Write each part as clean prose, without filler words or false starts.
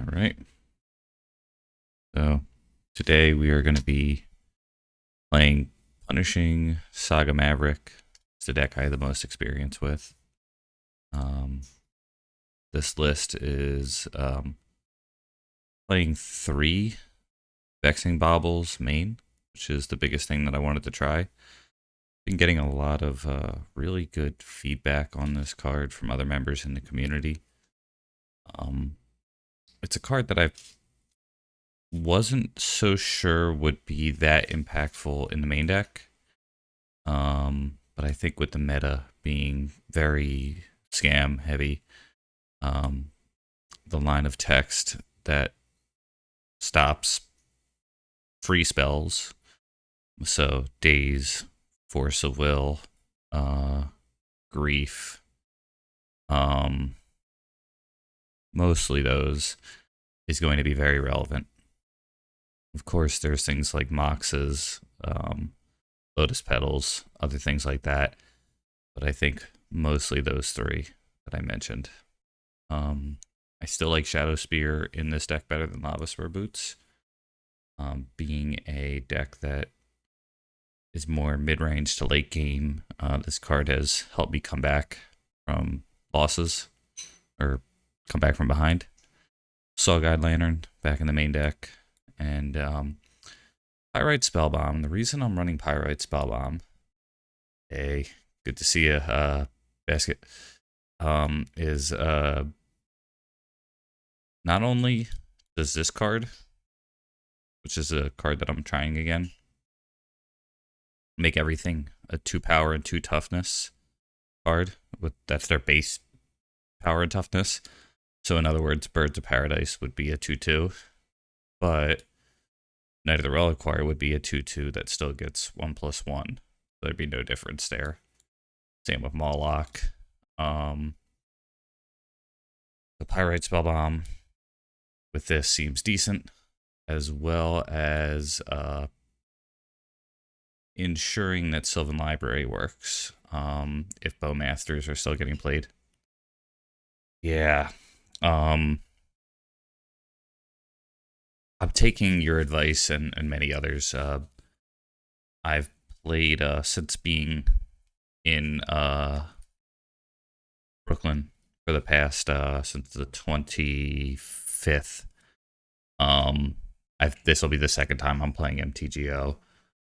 All right. So today we are going to be playing Punishing Saga Maverick. It's the deck I have the most experience with. Um, this list is playing 3 Vexing Baubles main, which is the biggest thing that I wanted to try. Been getting a lot of really good feedback on this card from other members in the community. It's a card that I wasn't so sure would be that impactful in the main deck. But I think with the meta being very scam heavy, the line of text that stops free spells, so daze, force of will, grief, mostly those, is going to be very relevant. Of course, there's things like Moxes, Lotus Petals, other things like that, but I think mostly those 3 that I mentioned. I still like Shadow Spear in this deck better than Lava Spur Boots, being a deck that is more mid-range to late game. This card has helped me come back from losses, or come back from behind. Saw Guide Lantern back in the main deck, and Pyrite Spellbomb. The reason I'm running Pyrite Spellbomb, hey, good to see you, Basket, is not only does this card, which is a card that I'm trying again, make everything a 2 power and 2 toughness card, that's their base power and toughness. So in other words, Birds of Paradise would be a 2/2, but Knight of the Reliquary would be a 2/2 that still gets 1/1. There'd be no difference there. Same with Moloch. The Pyrite Spellbomb with this seems decent, as well as ensuring that Sylvan Library works if Bowmasters are still getting played. Yeah. I'm taking your advice and many others. I've played since being in Brooklyn for the past since the 25th. This will be the second time I'm playing MTGO.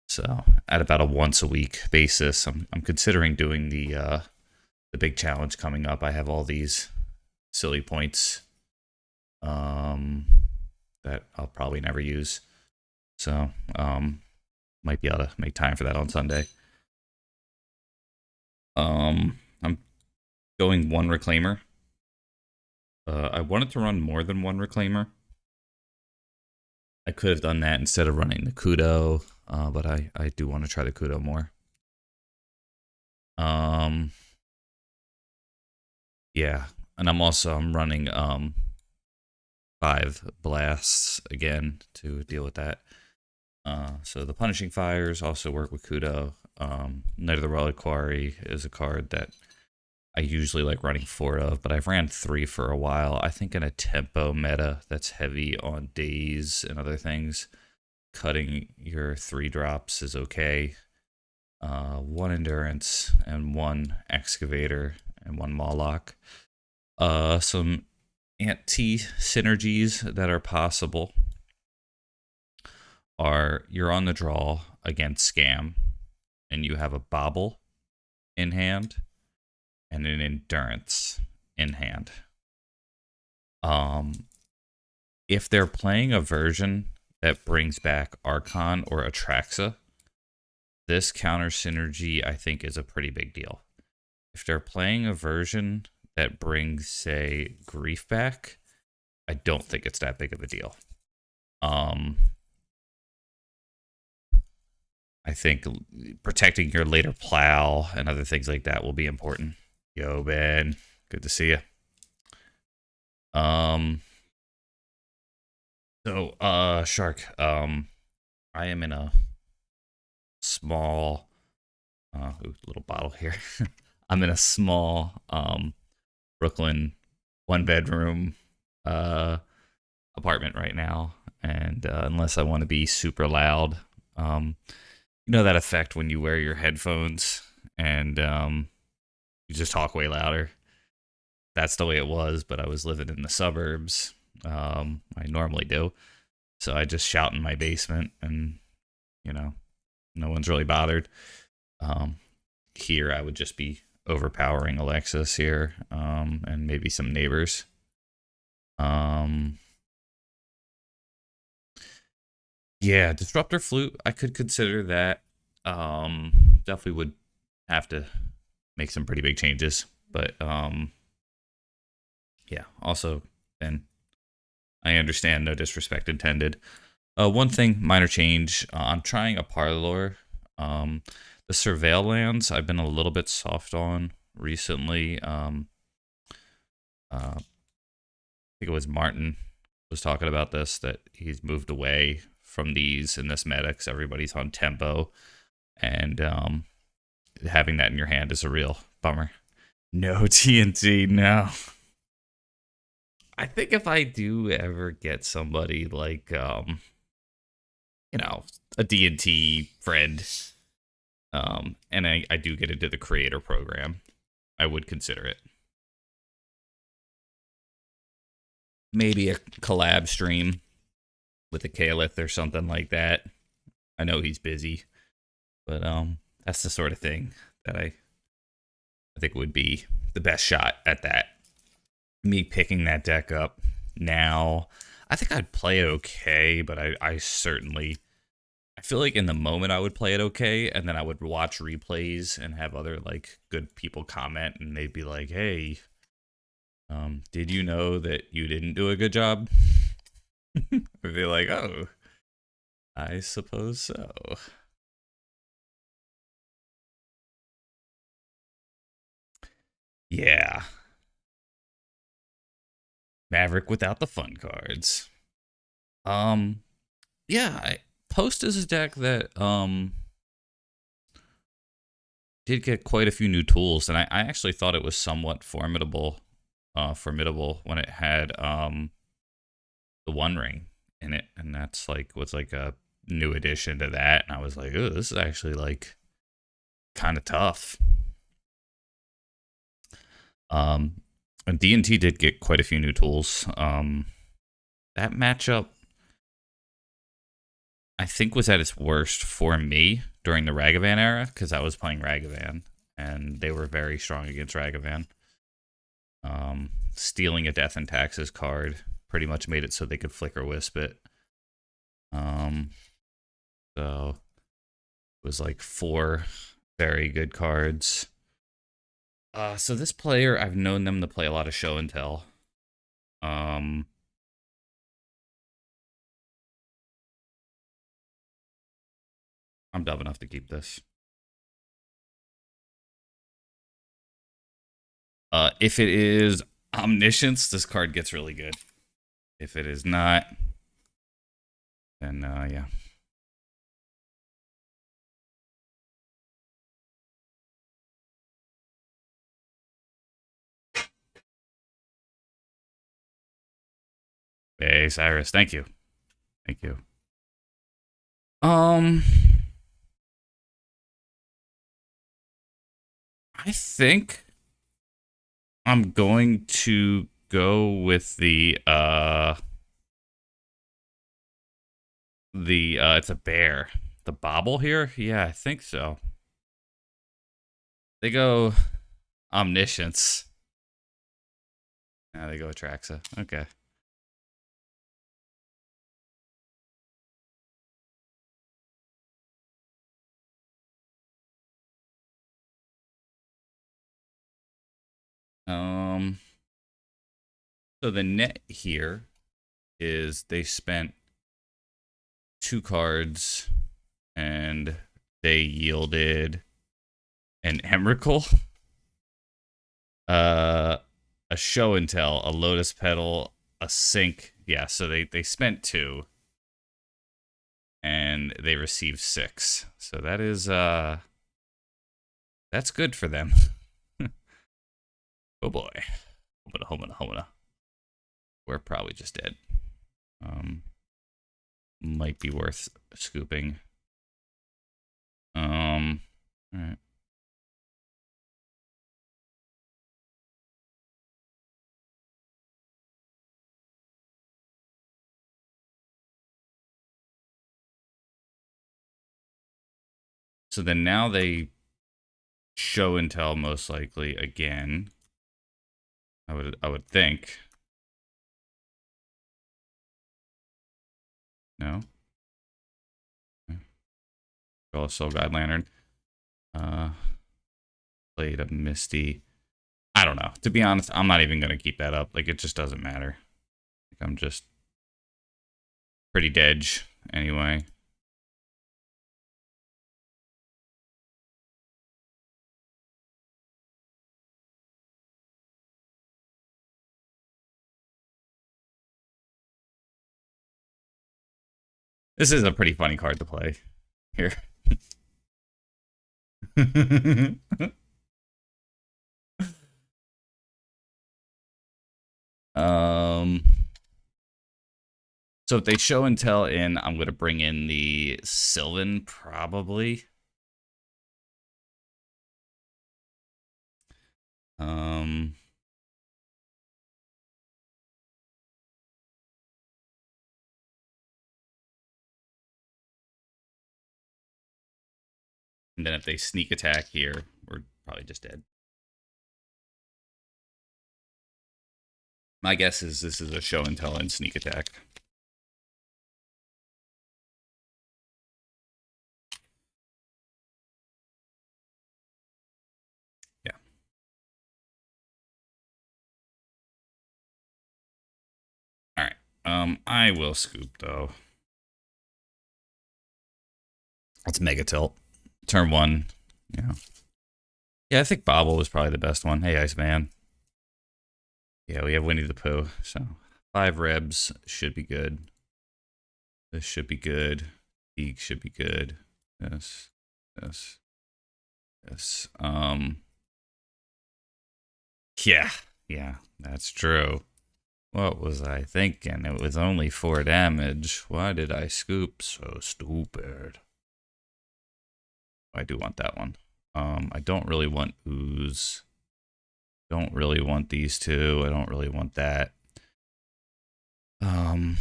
So at about a once a week basis, I'm considering doing the big challenge coming up. I have all these silly points that I'll probably never use. So might be able to make time for that on Sunday. I'm going 1 Reclaimer. I wanted to run more than 1 Reclaimer. I could have done that instead of running the Kudo, but I do want to try the Kudo more. Yeah, and I'm running 5 blasts again to deal with that. So the Punishing Fires also work with Kudo. Knight of the Reliquary is a card that I usually like running 4 of, but I've ran 3 for a while. I think in a tempo meta that's heavy on days and other things, cutting your 3 drops is okay. 1 Endurance and 1 Excavator and 1 Moloch. Some anti-synergies that are possible are you're on the draw against Scam, and you have a Bauble in hand and an Endurance in hand. If they're playing a version that brings back Archon or Atraxa, this counter synergy I think is a pretty big deal. If they're playing a version that brings, say, Grief back, I don't think it's that big of a deal. I think protecting your later plow and other things like that will be important. Yo, Ben, good to see you. Shark, I am in a small, little bottle here. I'm in a small, Brooklyn 1-bedroom, apartment right now, and unless I want to be super loud, um, you know that effect when you wear your headphones and you just talk way louder. That's the way it was, but I was living in the suburbs. I normally do, so I just shout in my basement, and you know, no one's really bothered. Um, Here, I would just be overpowering Alexis here, and maybe some neighbors. Um, yeah, disruptor flute. I could consider that. Definitely would have to make some pretty big changes, but yeah. Also, then I understand, no disrespect intended. One thing, minor change. I'm trying a parlor. Um, the surveil lands I've been a little bit soft on recently. I think it was Martin was talking about this, that he's moved away from these in this meta because everybody's on tempo, and having that in your hand is a real bummer. No TNT, no. I think if I do ever get somebody like you know, a D&T friend, and I do get into the creator program, I would consider it. Maybe a collab stream with a Caliph or something like that. I know he's busy, but that's the sort of thing that I think would be the best shot at that. Me picking that deck up now, I think I'd play it okay, but I certainly, I feel like in the moment I would play it okay, and then I would watch replays and have other like good people comment, and they'd be like, "Hey, did you know that you didn't do a good job?" I'd be like, "Oh, I suppose so." Yeah, Maverick without the fun cards. Um, yeah, Post is a deck that did get quite a few new tools, and I actually thought it was somewhat formidable when it had the One Ring in it, and that's like was like a new addition to that, and I was like, oh, this is actually like kind of tough. Um, and D&T did get quite a few new tools. That matchup, I think, was at its worst for me during the Ragavan era because I was playing Ragavan, and they were very strong against Ragavan. Stealing a Death and Taxes card pretty much made it so they could Flicker Wisp it. Um, so it was like 4 very good cards. So this player, I've known them to play a lot of show and tell. Um, I'm dumb enough to keep this. If it is Omniscience, this card gets really good. If it is not, then yeah. Hey, Cyrus, thank you. Thank you. Um, I think I'm going to go with the it's a bear. The bobble here? Yeah, I think so. They go Omniscience. Now they go Atraxa. Okay. Um so the net here is they spent 2 cards and they yielded an Emrakul, uh, a Show and Tell, a Lotus Petal, a Sink. Yeah, so they spent 2 and they received 6. So that is that's good for them. Oh boy. Homina. We're probably just dead. Might be worth scooping. All right. So then now they show and tell most likely again. I would think. No. Draw a Soul Guide Lantern. Played a Misty. I don't know. To be honest, I'm not even gonna keep that up. Like it just doesn't matter. Like, I'm just pretty dead anyway. This is a pretty funny card to play here. um so if they show and tell in, I'm gonna bring in the Sylvan probably. Um and then if they sneak attack here, we're probably just dead. My guess is this is a show and tell and sneak attack. Yeah. All right. I will scoop though. It's Mega Tilt. Turn 1. Yeah. Yeah, I think Bobble was probably the best one. Hey, Iceman. Yeah, we have Winnie the Pooh. So 5 Rebs should be good. This should be good. Eek should be good. This. This. This. Yeah. Yeah, that's true. What was I thinking? It was only 4 damage. Why did I scoop? So stupid. I do want that one. I don't really want Ooze. Don't really want these two. I don't really want that. Could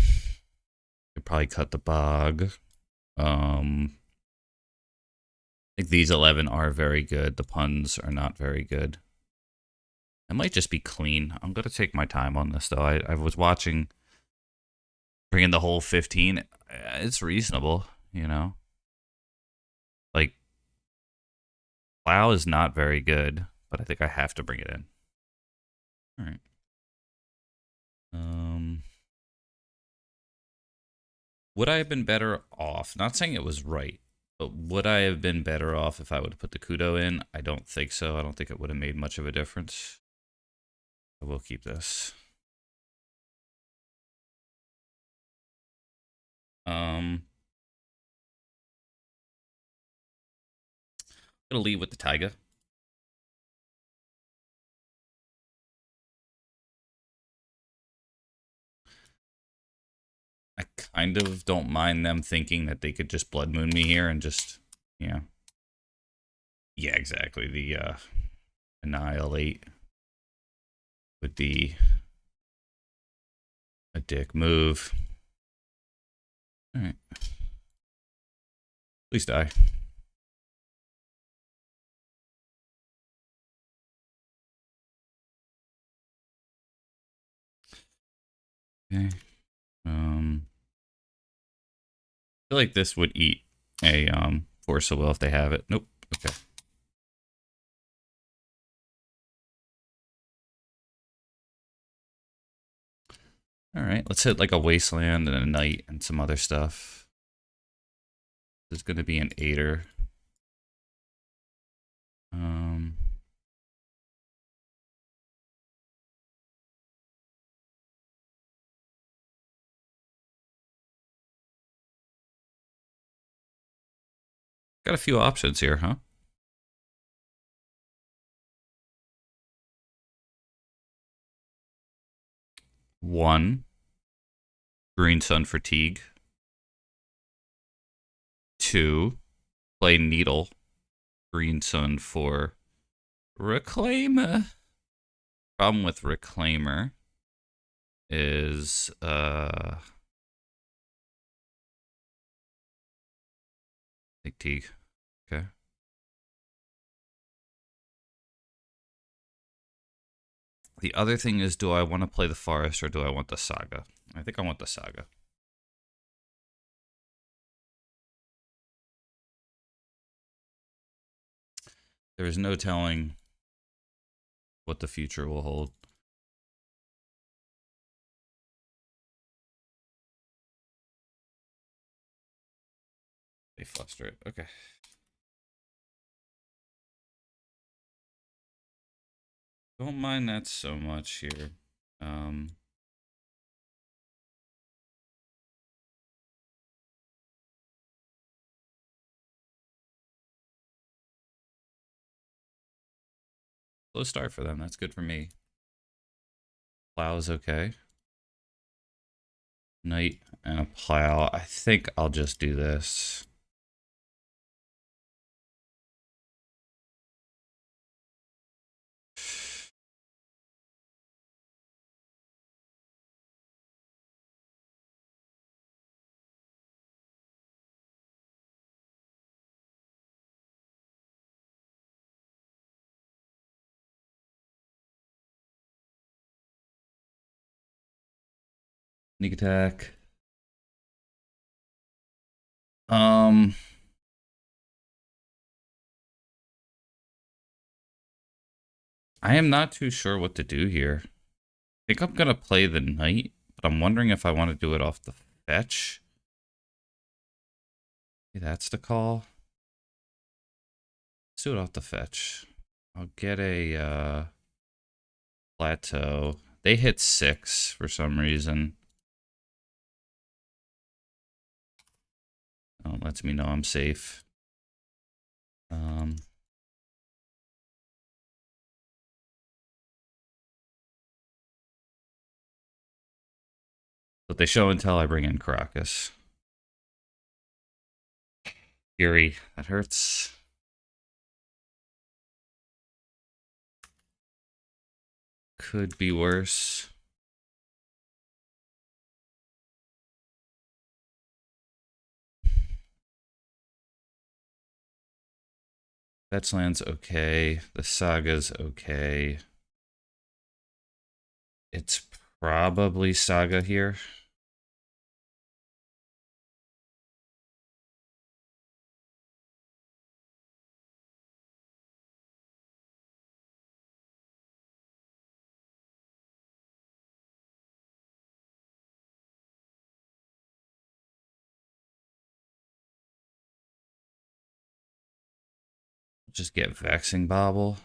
probably cut the bog. I think these 11 are very good. The puns are not very good. I might just be clean. I'm gonna take my time on this though. I was watching, bringing the whole 15. It's reasonable, you know. Like WoW is not very good, but I think I have to bring it in. All right. Would I have been better off? Not saying it was right, but would I have been better off if I would have put the Kudo in? I don't think so. I don't think it would have made much of a difference. I will keep this. I'm gonna lead with the Taiga. I kind of don't mind them thinking that they could just Blood Moon me here and just, you know. Yeah, exactly. The Annihilate would be a dick move. Alright. Please die. Okay. I feel like this would eat a Force of Will if they have it. Nope. Okay. All right, let's hit like a Wasteland and a Night and some other stuff. There's going to be an 8-er. Got a few options here, huh? One. Green Sun Fatigue. 2, play Needle. Green Sun for Reclaimer. Problem with Reclaimer is take Teague. Okay. The other thing is, do I want to play the Forest or do I want the Saga? I think I want the Saga. There is no telling what the future will hold. They fluster it. Okay. Don't mind that so much here. Slow start for them. That's good for me. Plow is okay. Knight and a plow. I think I'll just do this. Sneak attack. I am not too sure what to do here. I think I'm gonna play the knight, but I'm wondering if I want to do it off the fetch. Maybe that's the call. Let's do it off the fetch. I'll get a plateau. They hit 6 for some reason. Oh, it lets me know I'm safe. But they show and tell, I bring in Caracas. Fury, that hurts. Could be worse. Fetchland's okay. The Saga's okay. It's probably Saga here. Just get Vexing Bobble.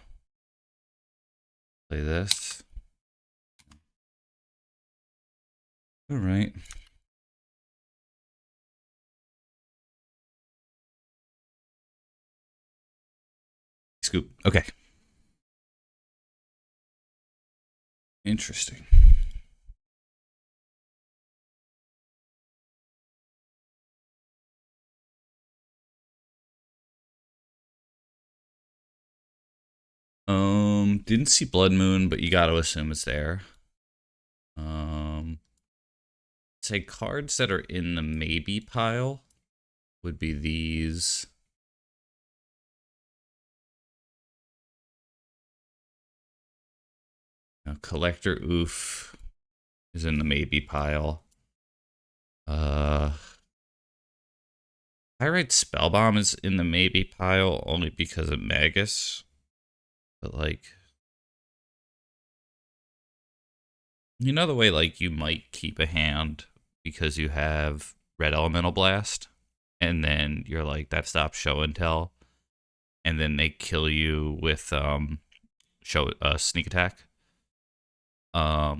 Play this. All right. Scoop. Okay. Interesting. Didn't see Blood Moon, but you gotta assume it's there. Say cards that are in the maybe pile would be these. Now, Collector Oof is in the maybe pile. Pyrite Spellbomb is in the maybe pile only because of Magus. But like, you know the way like you might keep a hand because you have Red Elemental Blast, and then you're like, that stops show and tell, and then they kill you with sneak attack. I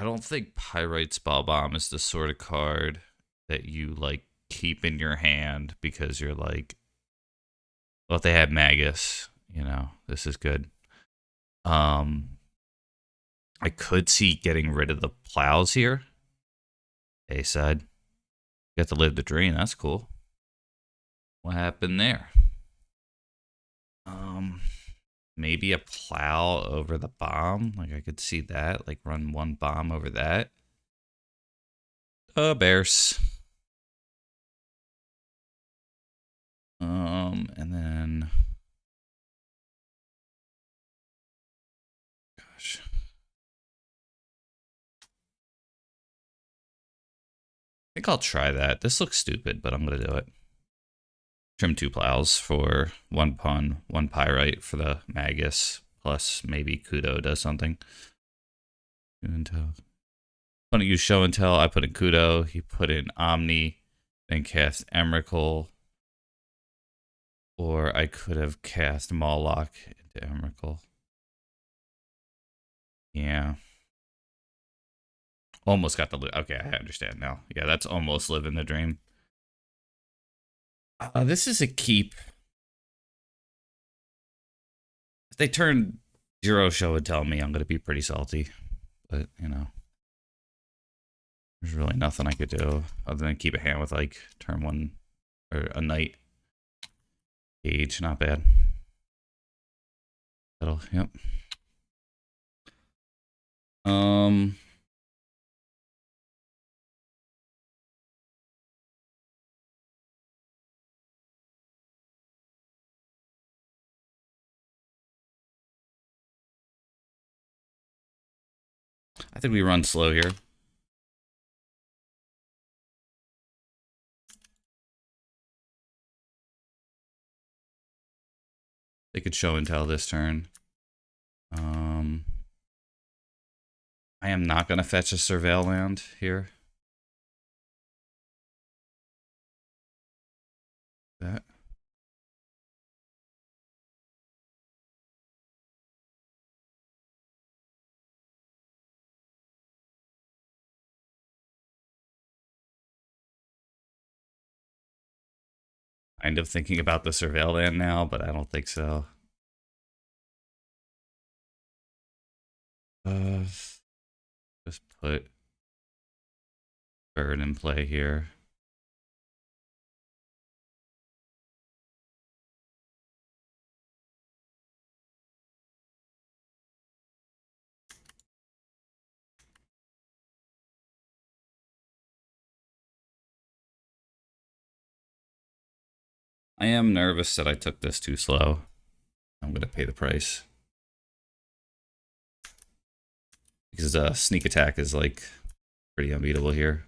don't think Pyrite Spellbomb is the sort of card that you like keep in your hand because you're like, well, if they have Magus, you know, this is good. I could see getting rid of the plows here A side. Got to live the dream. That's cool. What happened there? Maybe a plow over the bomb. Like I could see that. Like run one bomb over that. Bears. And then, gosh, I think I'll try that. This looks stupid, but I'm gonna do it. Trim 2 plows for 1 pun, 1 pyrite for the Magus, plus maybe Kudo does something. Show and tell. I want to use show and tell. I put in Kudo. He put in Omni, then cast Emrakul. Or I could have cast Mawlock into Emrakul. Yeah. Almost got the... Okay, I understand now. Yeah, that's almost living the dream. This is a keep. If they turn 0 show and tell me, I'm going to be pretty salty. But, you know. There's really nothing I could do other than keep a hand with, like, turn 1 or a knight. Gauge, not bad. That'll, yep. I think we run slow here. They could show and tell this turn. I am not going to fetch a Surveil land here. That. Kind of thinking about the Surveil land now, but I don't think so. Just put bird in play here. I am nervous that I took this too slow. I'm going to pay the price. Because sneak attack is like pretty unbeatable here.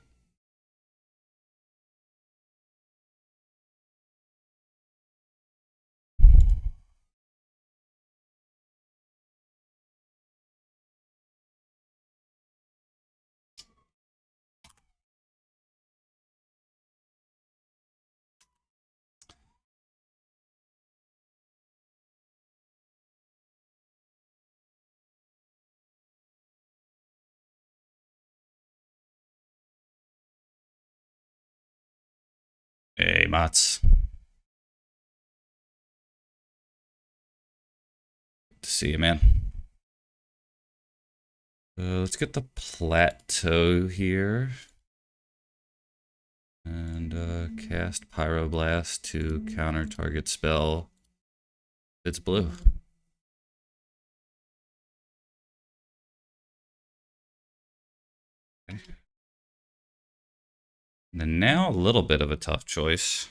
Hey, Mats. Good to see you, man. Let's get the plateau here. And cast Pyroblast to counter target spell. It's blue. Okay. And then now a little bit of a tough choice.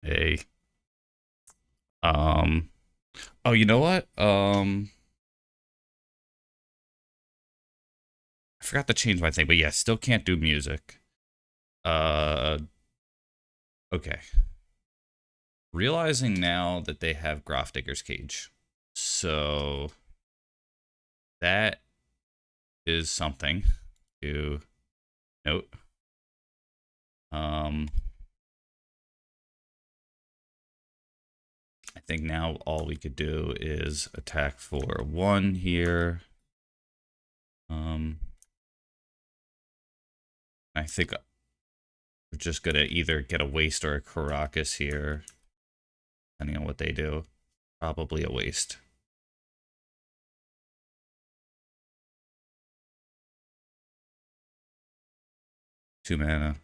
Hey. Oh, you know what? I forgot to change my thing, but yeah, still can't do music. Okay. Realizing now that they have Grafdigger's Cage. So that is something to note. I think now all we could do is attack for 1 here. I think we're just gonna either get a waste or a Caracas here, depending on what they do. Probably a waste. 2 mana.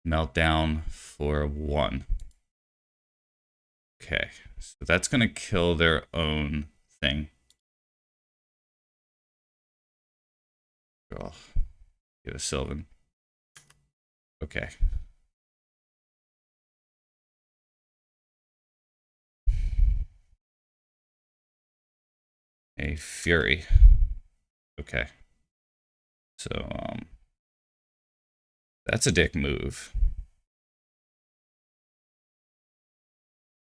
Meltdown for 1. Okay, so that's going to kill their own thing. Oh, get a Sylvan. Okay. A Fury. Okay. So, that's a dick move.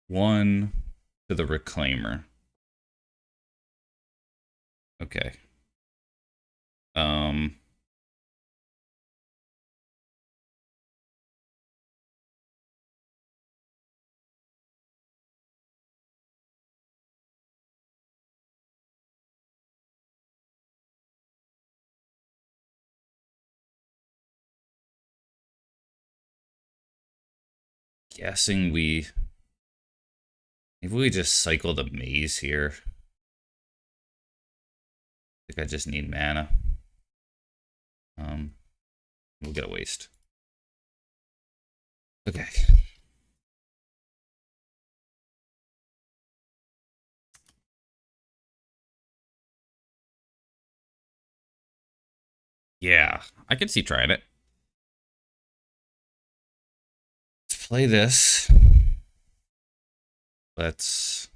1 to the Reclaimer. Okay. Guessing maybe we just cycle the Maze here. I think I just need mana. We'll get a waste. Okay. Yeah, I can see trying it. Let's play this. Let's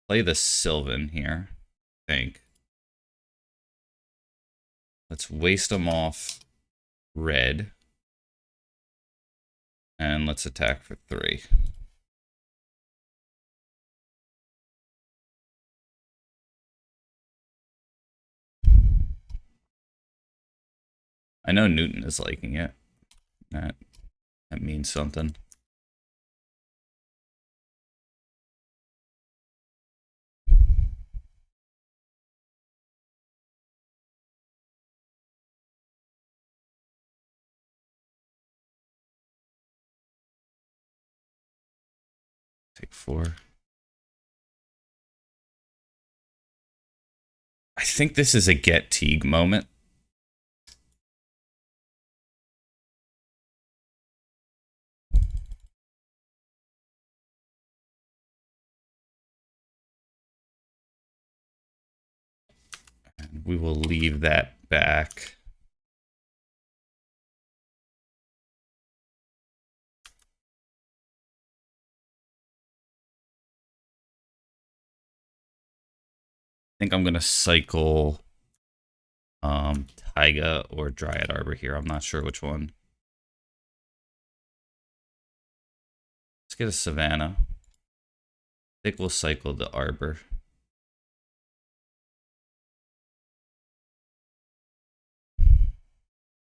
play the Sylvan here, I think. Let's waste them off red. And let's attack for 3. I know Newton is liking it. That means something. Take 4. I think this is a get Teague moment. And we will leave that back. I think I'm going to cycle Taiga or Dryad Arbor here. I'm not sure which one. Let's get a Savannah. I think we'll cycle the Arbor.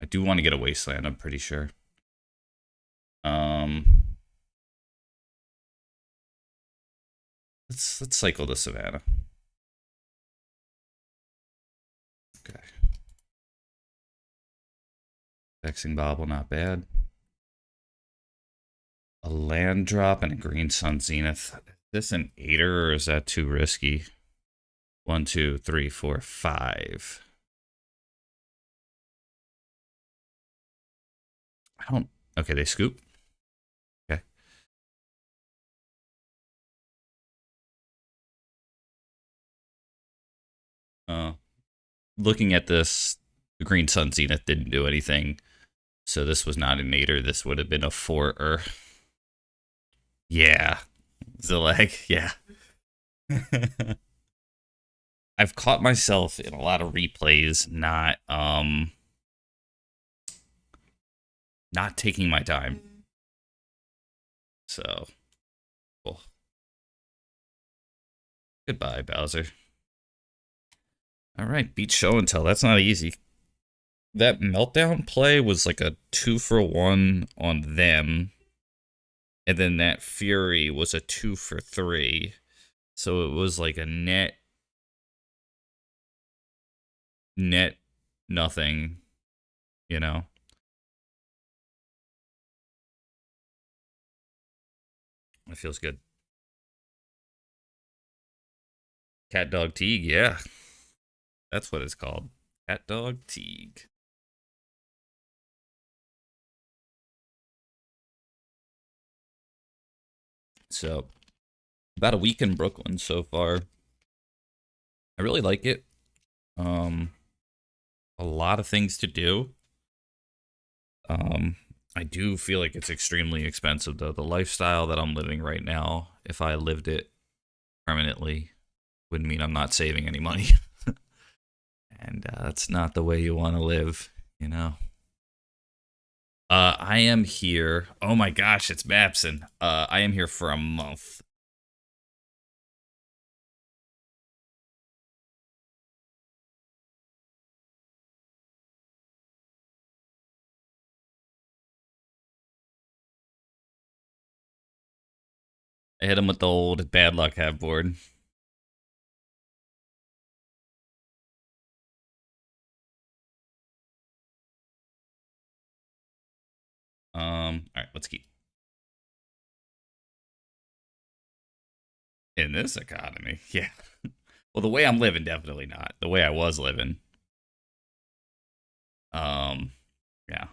I do want to get a Wasteland, I'm pretty sure. Let's cycle the Savannah. Okay. Vexing Bobble, not bad. A land drop and a Green Sun Zenith. Is this an 8er or is that too risky? 1, 2, 3, 4, 5. I don't. Okay, they scoop. Okay. Looking at this, the Green Sun Zenith didn't do anything. So this was not an 8er. This would have been a 4er. Yeah. Zileg, yeah. I've caught myself in a lot of replays not taking my time. So, cool. Goodbye, Bowser. All right, beat show and tell. That's not easy. That Meltdown play was like a 2-for-1 on them. And then that Fury was a 2-for-3. So it was like a net nothing, you know? It feels good. Cat Dog Teague, yeah. That's what it's called. Cat dog Teague. So, about a week in Brooklyn so far. I really like it. Um, a lot of things to do. Um, I do feel like it's extremely expensive though. The lifestyle that I'm living right now, if I lived it permanently, would mean I'm not saving any money. And that's not the way you want to live, you know. I am here. Oh my gosh, it's Mapson. I am here for a month. I hit him with the old bad luck half board. All right, let's keep. In this economy, yeah. Well, the way I'm living, definitely not. The way I was living, um, yeah.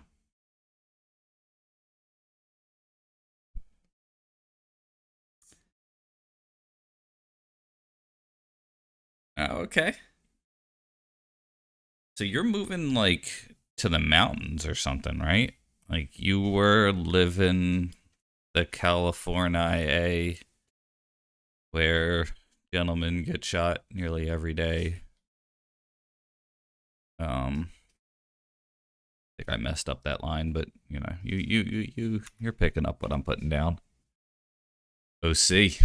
Okay. So you're moving like to the mountains or something, right? Like you were living the California where gentlemen get shot nearly every day. I think I messed up that line, but you know, you're picking up what I'm putting down. OC.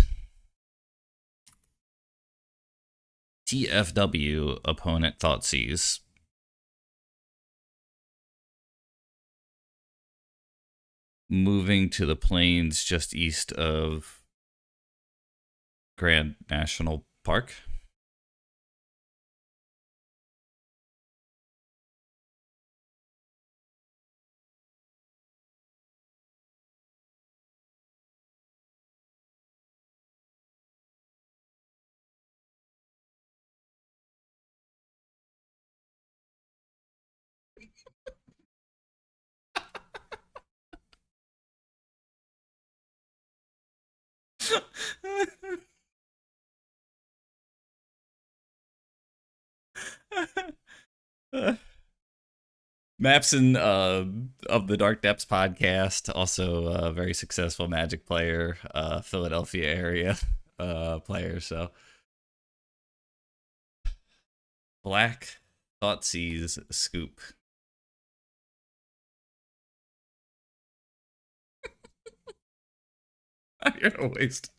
TFW opponent Thoughtseize. Moving to the plains just east of Grand National Park. Mapson of the Dark Depths podcast, also a very successful Magic player, Philadelphia area player. So Black Thoughtseize Scoop. I'm gonna waste.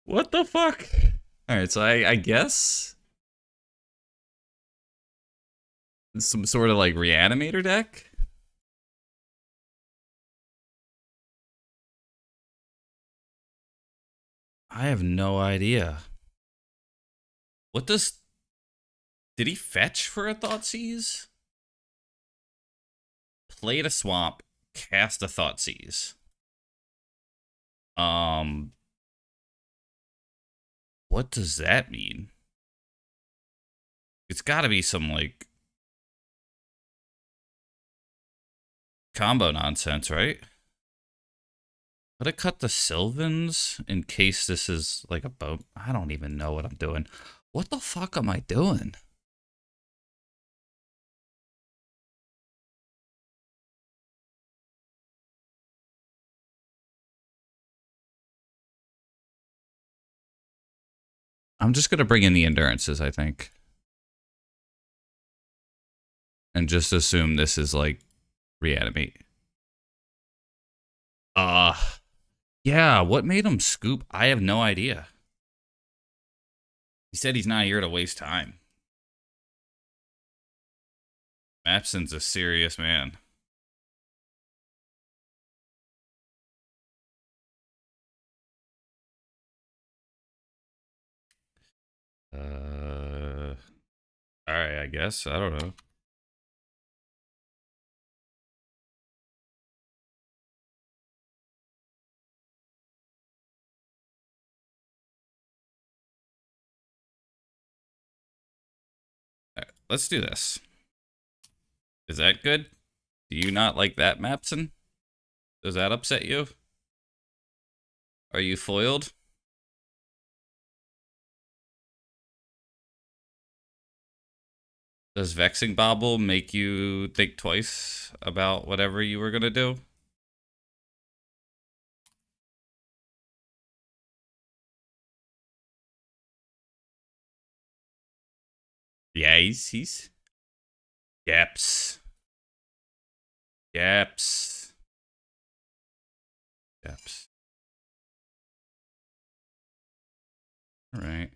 What the fuck? All right, so I guess some sort of like reanimator deck. I have no idea. What does did he fetch for a Thoughtseize? Played a swamp, cast a Thoughtseize. Um, what does that mean? It's got to be some like combo nonsense, right? Could I cut the Sylvans in case this is like a boat? I don't even know what I'm doing. What the fuck am I doing? I'm just gonna bring in the endurances, I think, and just assume this is like reanimate. Uh yeah. What made him scoop? I have no idea. He said he's not here to waste time. Mapson's a serious man. All right, I guess. I don't know. let's do this. Is that good? Do you not like that, Mapson? Does that upset you? Are you foiled? Does Vexing Bobble make you think twice about whatever you were gonna do? Yeah, he's Yaps. Yaps. Yaps. Alright.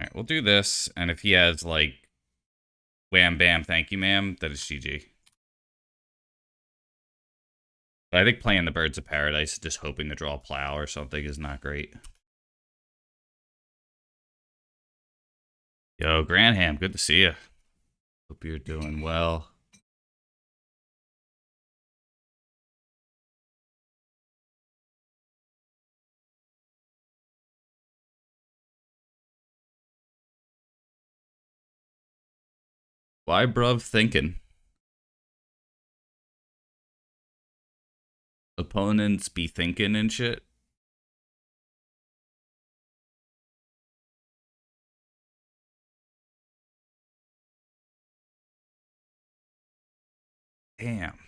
Alright, we'll do this, and if he has, like, wham bam, thank you ma'am, that is GG. But I think playing the Birds of Paradise, just hoping to draw a plow or something is not great. Yo, Granham, good to see you. Hope you're doing well. Why bruv thinking? Opponents be thinking and shit? Damn.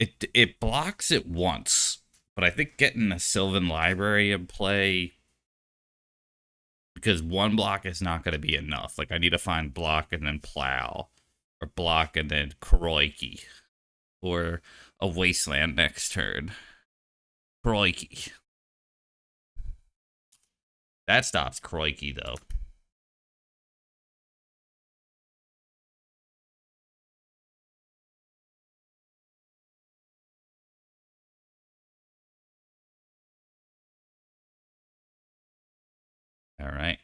It blocks it once, but I think getting a Sylvan Library in play, because one block is not going to be enough. Like, I need to find block and then plow, or block and then Kroiki, or a Wasteland next turn. Kroiki. That stops Kroiki, though. All right.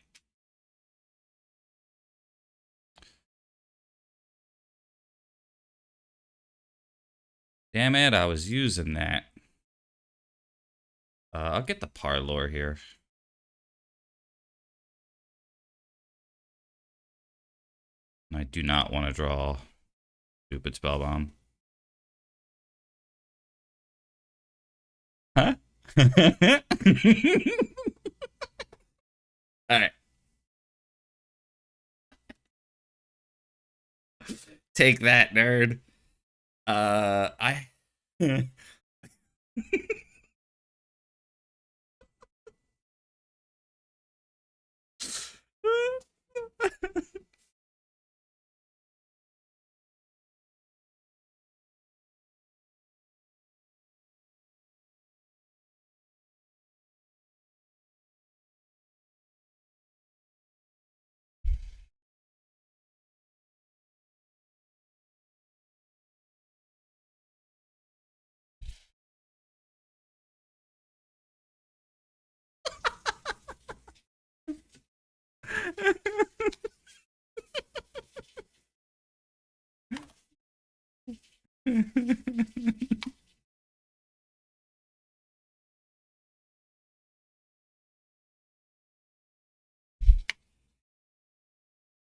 Damn it, I was using that. I'll get the Parlor here. And I do not want to draw stupid Spellbomb. Huh? Alright. Take that, nerd. I...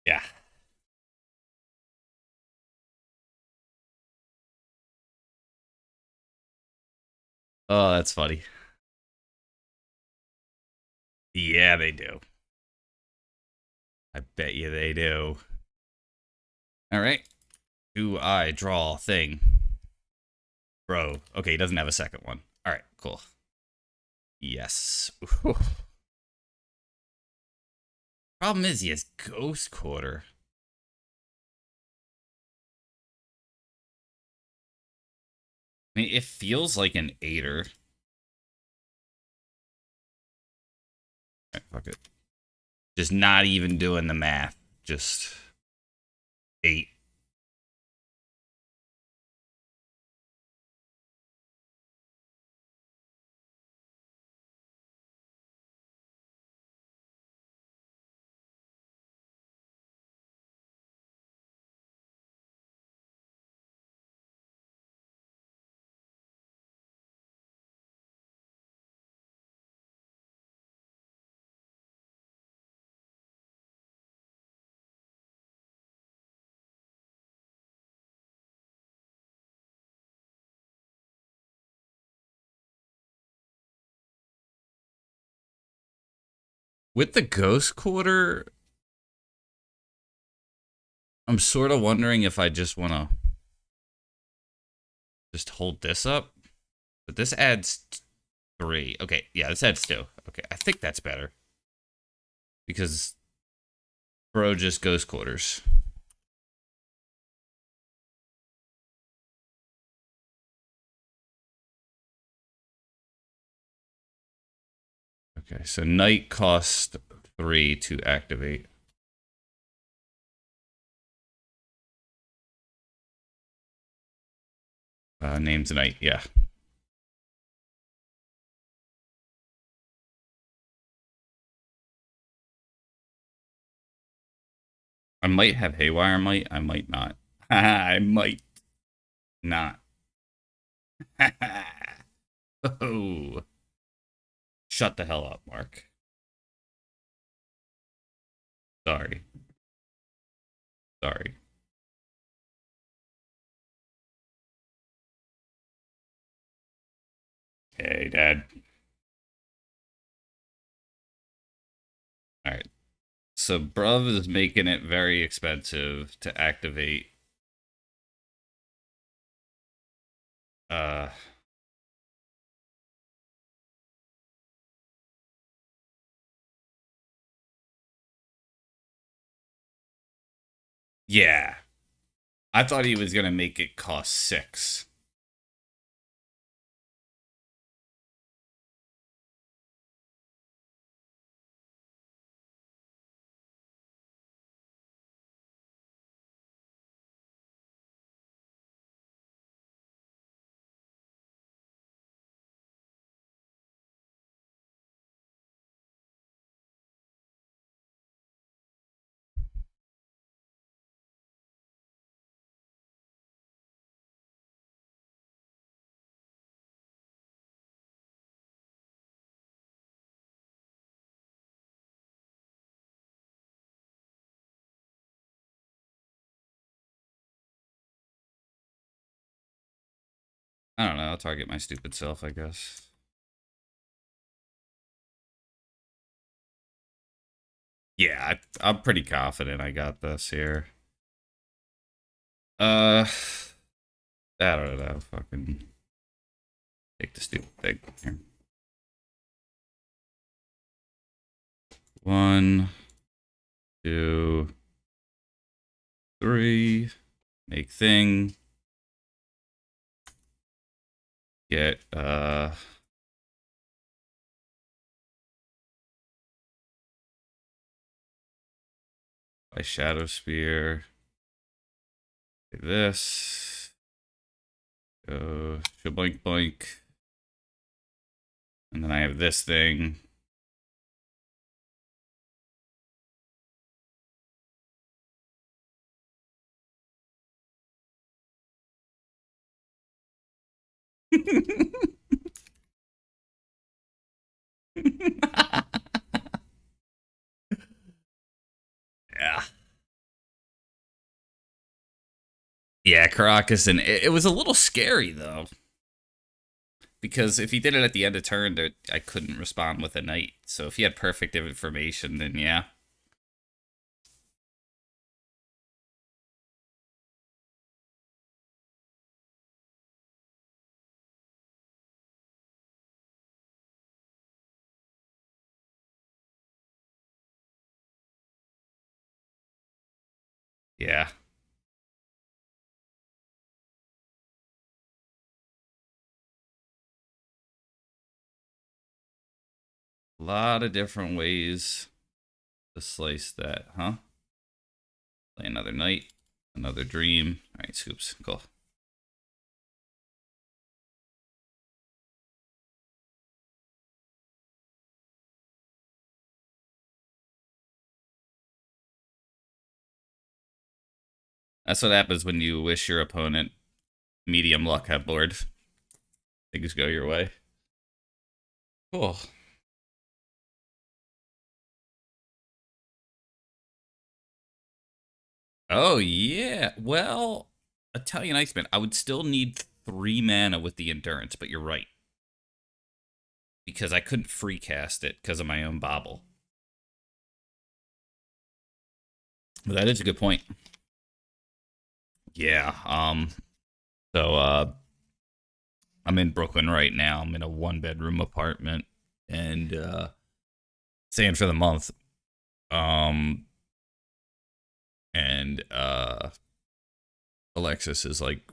Yeah. Oh, that's funny. Yeah, they do. I bet you they do. Alright. Do I draw thing? Bro. Okay, he doesn't have a second one. Alright, cool. Yes. Problem is, he has Ghost Quarter. I mean, it feels like an 8er. Alright, fuck it. Just not even doing the math. Just 8. With the Ghost Quarter, I'm sort of wondering if I just want to just hold this up. But this adds 3. Okay, yeah, this adds 2. Okay, I think that's better. Because bro just Ghost Quarters. Okay, so Night costs 3 to activate. Name's Night, yeah. I might have Haywire Might, I might not. I might not. Oh. Shut the hell up, Mark. Sorry. Sorry. Hey, Dad. Alright. So Bruv is making it very expensive to activate. Uh yeah. I thought he was gonna make it cost 6. I don't know, I'll target my stupid self, I guess. Yeah, I'm pretty confident I got this here. I don't know. Fucking take the stupid thing here. 1, 2, 3. Make thing. Get by Shadow Spear. This. Go shaboink boink. And then I have this thing. Yeah. Yeah, Caracas, and it was a little scary though, because if he did it at the end of turn, I couldn't respond with a knight. So if he had perfect information, then yeah. Yeah. A lot of different ways to slice that, huh? Play another night, another dream. All right, scoops. Cool. That's what happens when you wish your opponent medium luck headboard. Things go your way. Cool. Oh yeah. Well, Italian Iceman. I would still need 3 mana with the endurance, but you're right, because I couldn't free cast it because of my own bobble. But that is a good point. Yeah. So I'm in Brooklyn right now. I'm in a 1-bedroom apartment and staying for the month. Um and Alexis is like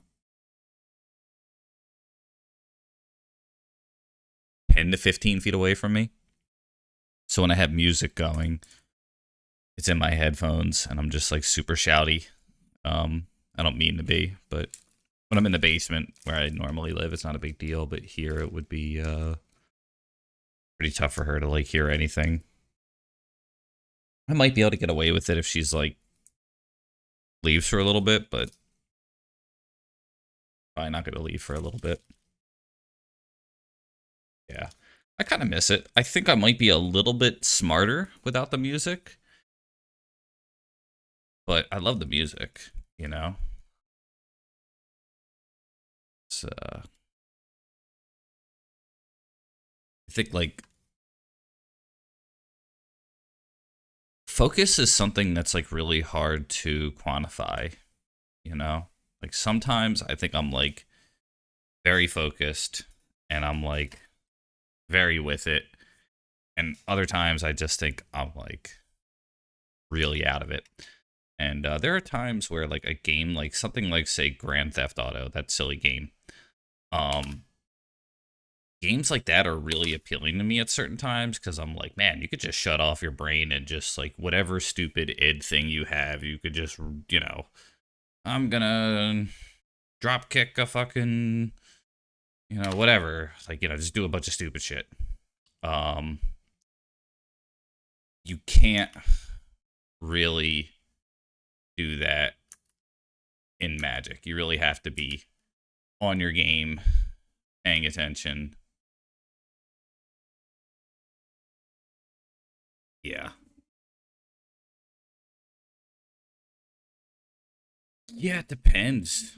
10 to 15 feet away from me. So when I have music going, it's in my headphones and I'm just like super shouty. I don't mean to be, but when I'm in the basement where I normally live, it's not a big deal. But here it would be pretty tough for her to like hear anything. I might be able to get away with it if she's like leaves for a little bit, but probably not going to leave for a little bit. Yeah. I kind of miss it. I think I might be a little bit smarter without the music, but I love the music, you know? It's, I think like focus is something that's like really hard to quantify, you know? Like sometimes I think I'm like very focused and I'm like very with it. And other times I just think I'm like really out of it. And there are times where like a game, like something like say Grand Theft Auto, that silly game, um, games like that are really appealing to me at certain times because I'm like, man, you could just shut off your brain and just like whatever stupid id thing you have, you could just, you know, I'm gonna drop kick a fucking, you know, whatever, like, you know, just do a bunch of stupid shit. Um, you can't really do that in Magic. You really have to be on your game, paying attention. Yeah. Yeah, it depends.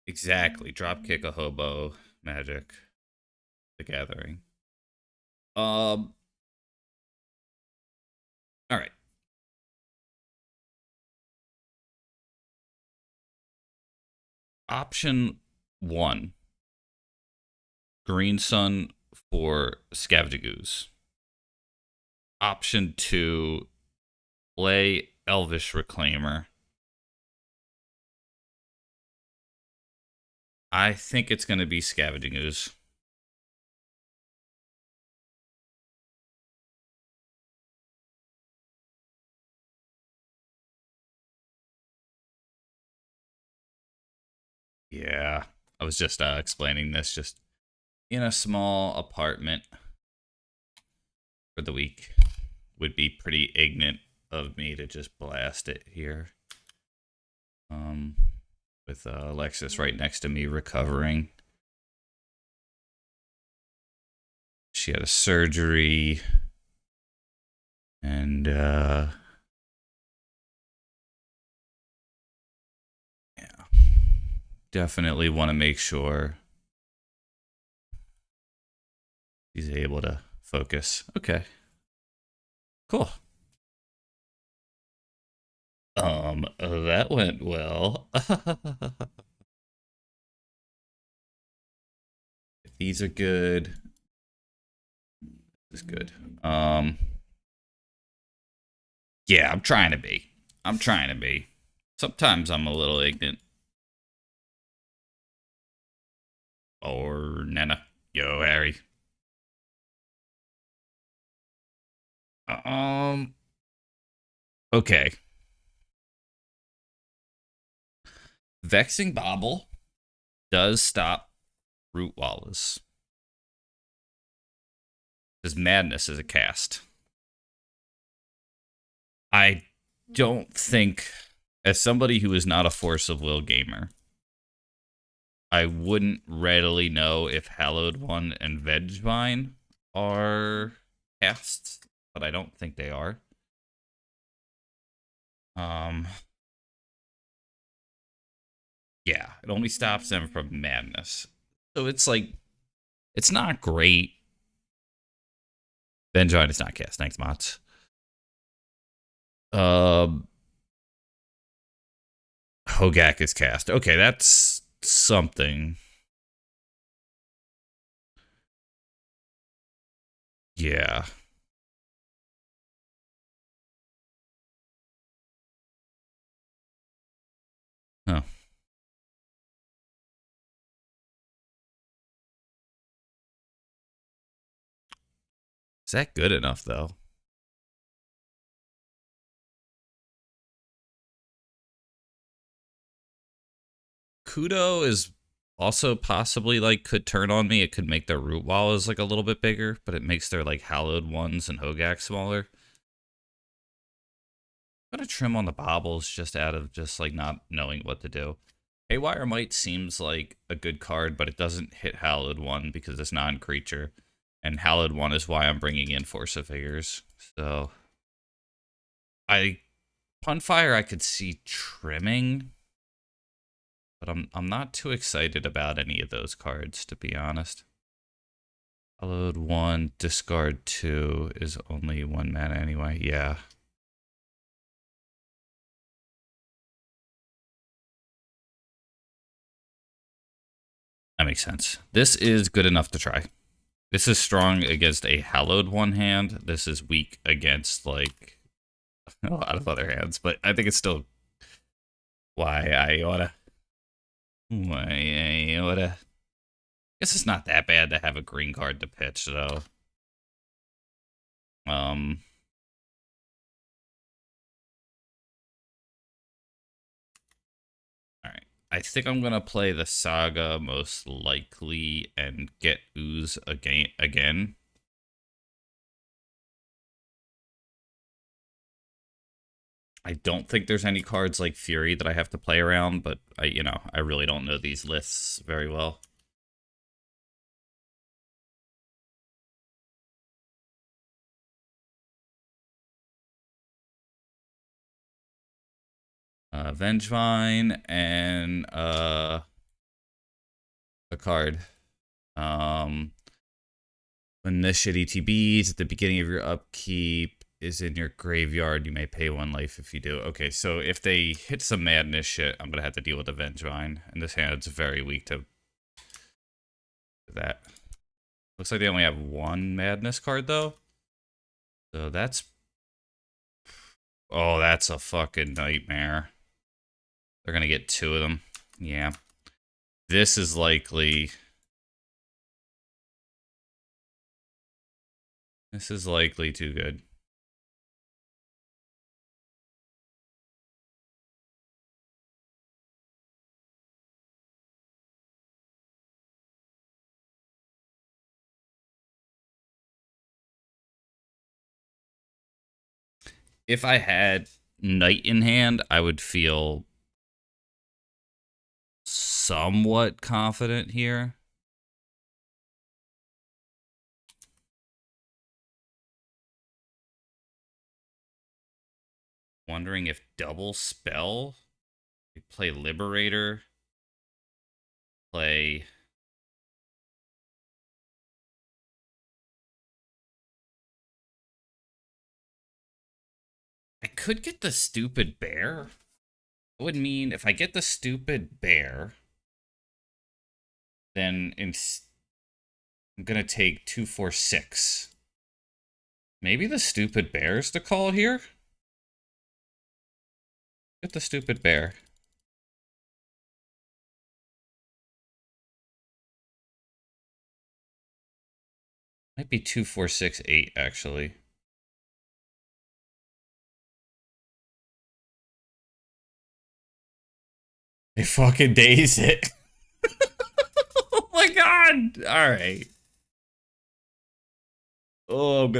Exactly. Dropkick a hobo, Magic, the Gathering. Um, all right. Option one, Green Sun for Scavenging Ooze. Option two, play Elvish Reclaimer. I think it's going to be Scavenging Ooze. Yeah. I was just explaining this just in a small apartment for the week. Would be pretty ignorant of me to just blast it here. Um, with Alexis right next to me recovering. She had a surgery. And yeah, definitely want to make sure she's able to focus. Okay, cool. That went well. These are good. This is good. Yeah, I'm trying to be. I'm trying to be. Sometimes I'm a little ignorant. Or Nana. Yo, Harry. Um. Okay. Vexing Bobble does stop Root Wallace. Because Madness is a cast. I don't think, as somebody who is not a Force of Will gamer, I wouldn't readily know if Hallowed One and Vegvine are casts, but I don't think they are. Um, yeah, it only stops them from Madness. So it's like, it's not great. Vengevine is not cast. Thanks, Mots. Um, Hogak is cast. Okay, that's something. Yeah. Huh. Is that good enough though? Kudo is also possibly like could turn on me. It could make their root wall is like a little bit bigger, but it makes their like hallowed ones and Hogak smaller. I'm gonna trim on the bobbles just out of just like not knowing what to do. Haywire Might seems like a good card, but it doesn't hit Hallowed One because it's non-creature, and Hallowed One is why I'm bringing in Force of Figures. So I Punfire I could see trimming, but I'm not too excited about any of those cards to be honest. Hallowed One, discard two is only 1 mana anyway. Yeah. That makes sense. This is good enough to try. This is strong against a Hallowed One hand. This is weak against, like, a lot of other hands. But I think it's still why I oughta. Why I oughta. Guess it's not that bad to have a green card to pitch, though. Um. Alright. I think I'm gonna play the Saga most likely and get Ooze again. I don't think there's any cards like Fury that I have to play around, but I really don't know these lists very well. Vengevine and a card. Um, when this shit ETBs at the beginning of your upkeep is in your graveyard, you may pay 1 life if you do. Okay, so if they hit some madness shit, I'm gonna have to deal with the Vengevine, and this hand's very weak to that. Looks like they only have 1 madness card though. So that's that's a fucking nightmare. They're gonna get 2 of them. Yeah. This is likely. This is likely too good. If I had Knight in hand, I would feel somewhat confident here. Wondering if double spell. We play Liberator. Play. I could get the stupid bear. It would mean if I get the stupid bear, then I'm gonna take 2, 4, 6. Maybe the stupid bear's the call here? Get the stupid bear. Might be 2, 4, 6, 8, actually. They fucking daze it. Oh my god! Alright. Oh, I'm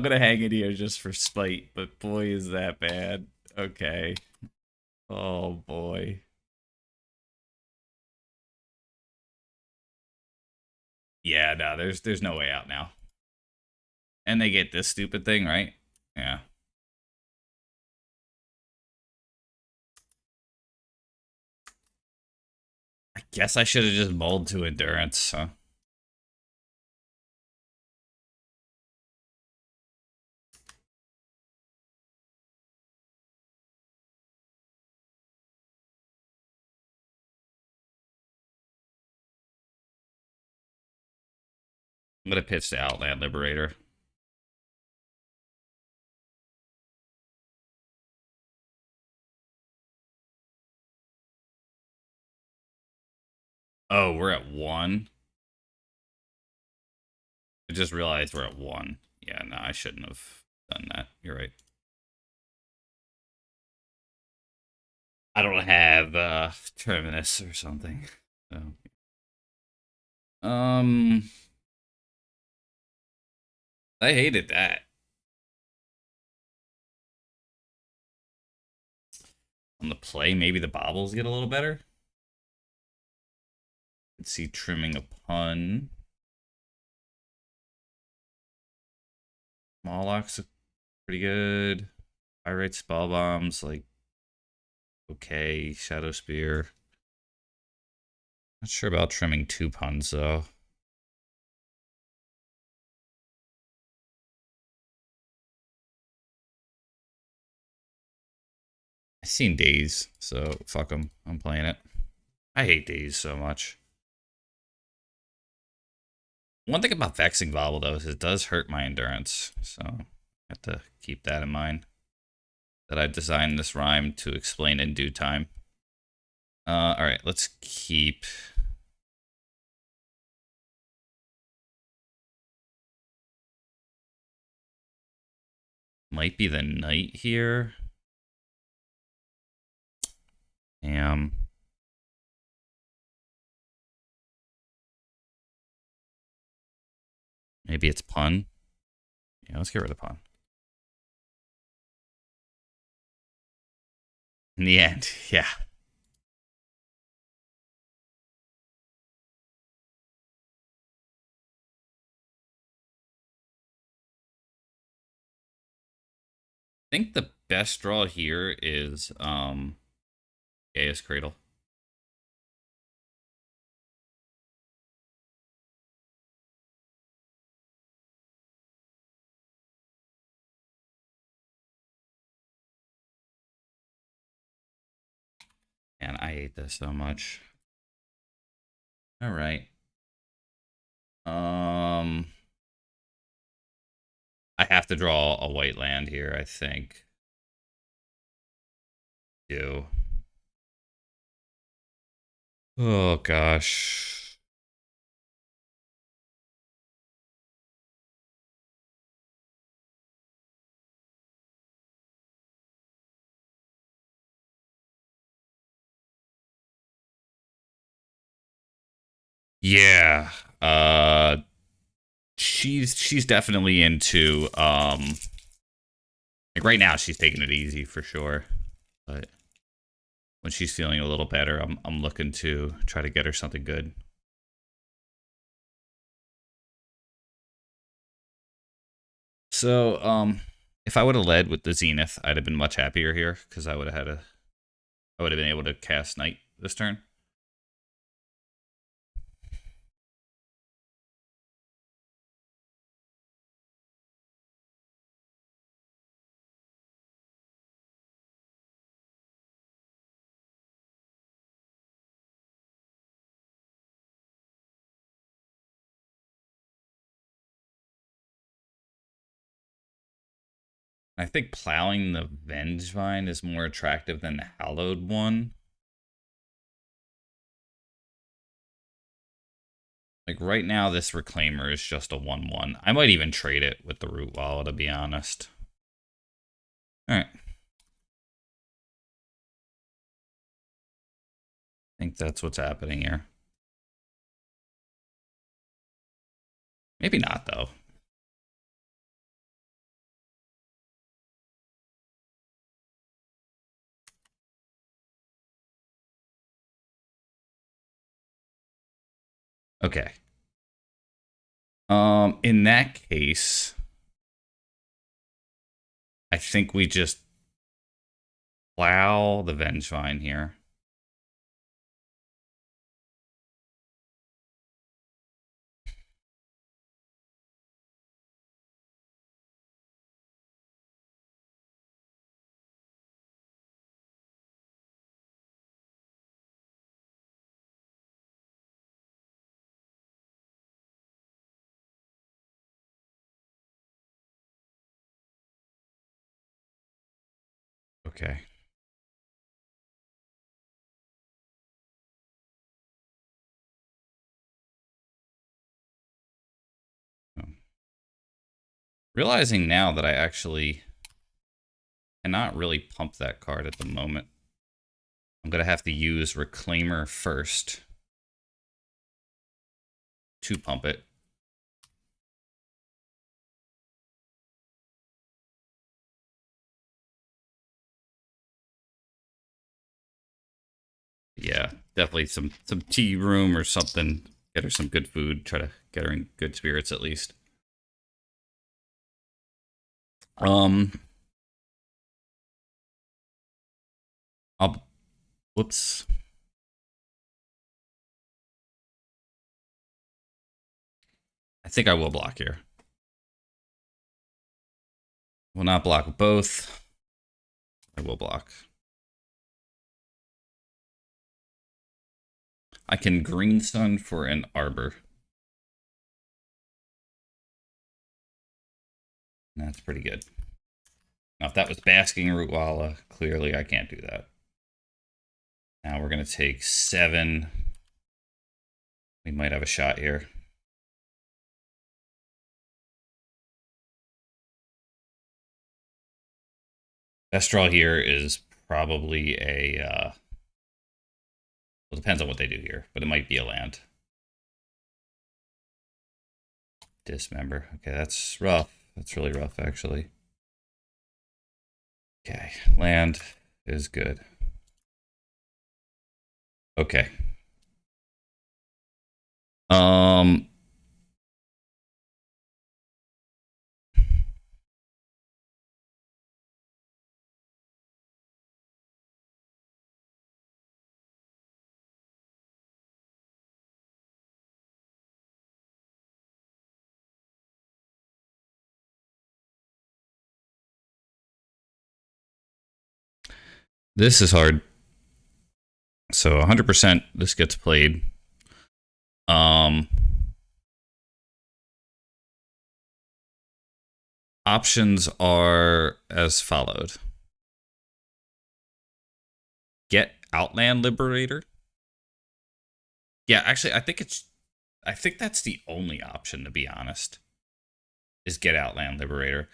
gonna hang it here just for spite, but boy is that bad. Okay. Oh boy. Yeah, no, there's no way out now. And they get this stupid thing, right? Yeah. I guess I should have just mulled to endurance, huh? I'm gonna pitch the Outland Liberator. Oh, we're at 1. I just realized we're at 1. Yeah, no, I shouldn't have done that. You're right. I don't have Terminus or something. So. I hated that. On the play, maybe the bobbles get a little better. Let's see, trimming a pun. Moloch's pretty good. Pyrite spell bombs, like okay. Shadow Spear. Not sure about trimming 2 puns though. I've seen Daze, so fuck them. I'm playing it. I hate Daze so much. One thing about Vexing Bobble though is it does hurt my endurance, so I have to keep that in mind. That I designed this rhyme to explain in due time. Alright, let's keep. Might be the knight here. Damn. Maybe it's pun. Yeah, let's get rid of pun. In the end, yeah. I think the best draw here is Gaia's Cradle. And I hate this so much. All right. I have to draw a white land here, I think. Do. Oh gosh. Yeah. She's definitely into like right now she's taking it easy for sure. But when she's feeling a little better, I'm looking to try to get her something good. So, if I would have led with the Zenith, I'd have been much happier here because I would have been able to cast Knight this turn. I think plowing the Vengevine is more attractive than the Hallowed one. Like right now, this Reclaimer is just a 1/1. I might even trade it with the Root Wallet, to be honest. Alright. I think that's what's happening here. Maybe not, though. Okay. In that case, I think we just plow the Vengevine here. Okay. Realizing now that I actually cannot really pump that card at the moment. I'm going to have to use Reclaimer first to pump it. Yeah, definitely some tea room or something. Get her some good food. Try to get her in good spirits at least. Whoops. I think I will block here. Will not block both. I will block. I can Green Sun for an Arbor. That's pretty good. Now, if that was Basking Rootwalla, clearly I can't do that. Now we're going to take 7. We might have a shot here. Best draw here is probably a... well, it depends on what they do here, but it might be a land. Dismember. Okay, that's rough. That's really rough, actually. Okay, land is good. Okay. This is hard. So 100% this gets played. Options are as followed. Get Outland Liberator. Yeah, actually, I think that's the only option, to be honest, is get Outland Liberator.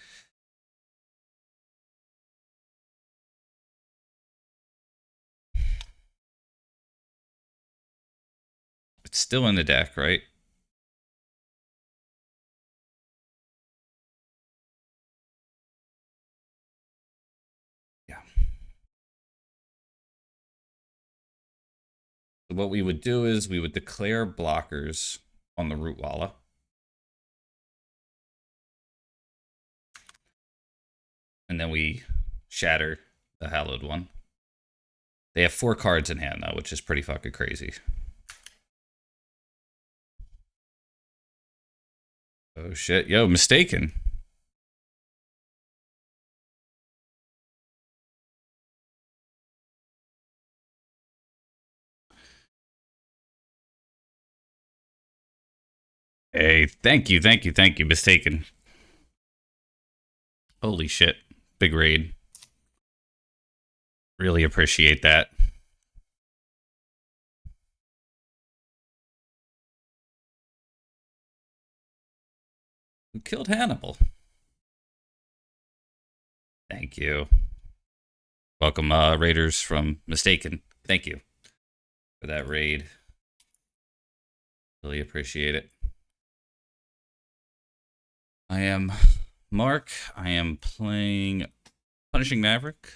It's still in the deck, right? Yeah. So what we would do is we would declare blockers on the Rootwalla. And then we shatter the Hallowed one. They have 4 cards in hand, though, which is pretty fucking crazy. Oh, shit. Yo, mistaken. Hey, thank you. Mistaken. Holy shit. Big raid. Really appreciate that. Who killed Hannibal? Thank you. Welcome, raiders from Mistaken. Thank you for that raid. Really appreciate it. I am Mark. I am playing Punishing Maverick.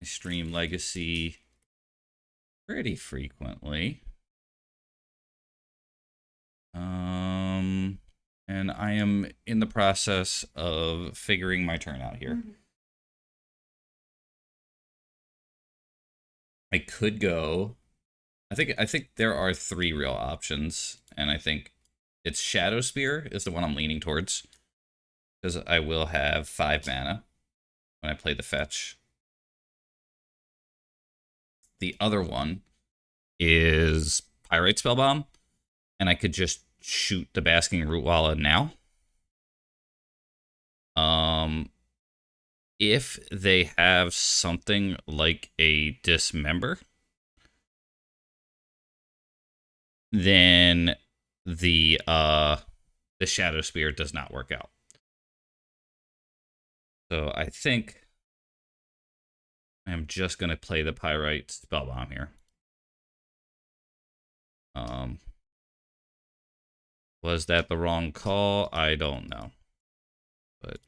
I stream Legacy pretty frequently. And I am in the process of figuring my turn out here. I could go. I think there are 3 real options, and I think it's Shadow Spear is the one I'm leaning towards, because I will have 5 mana when I play the fetch. The other one is Pyrite Spellbomb, and I could just shoot the Basking Rootwalla now. if they have something like a dismember, then the Shadow Spear does not work out. So I think I'm just gonna play the Pyrite Spellbomb here. Was that the wrong call? I don't know, but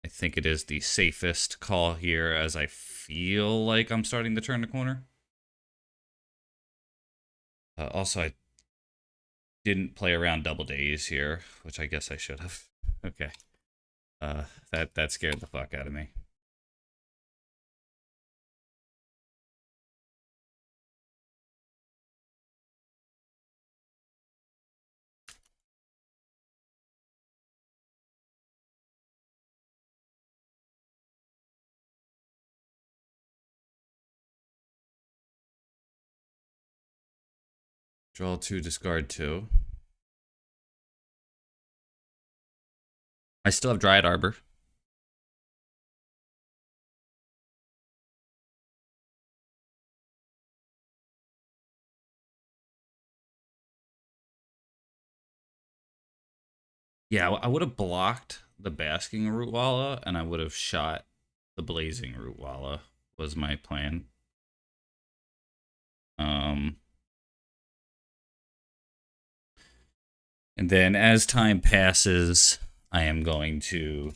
I think it is the safest call here, as I feel like I'm starting to turn the corner. Also, I didn't play around double days here, which I guess I should have. Okay. That scared the fuck out of me. Draw 2, discard 2. I still have Dryad Arbor. Yeah, I would have blocked the Basking Rootwalla, and I would have shot the Blazing Rootwalla, was my plan. And then as time passes, I am going to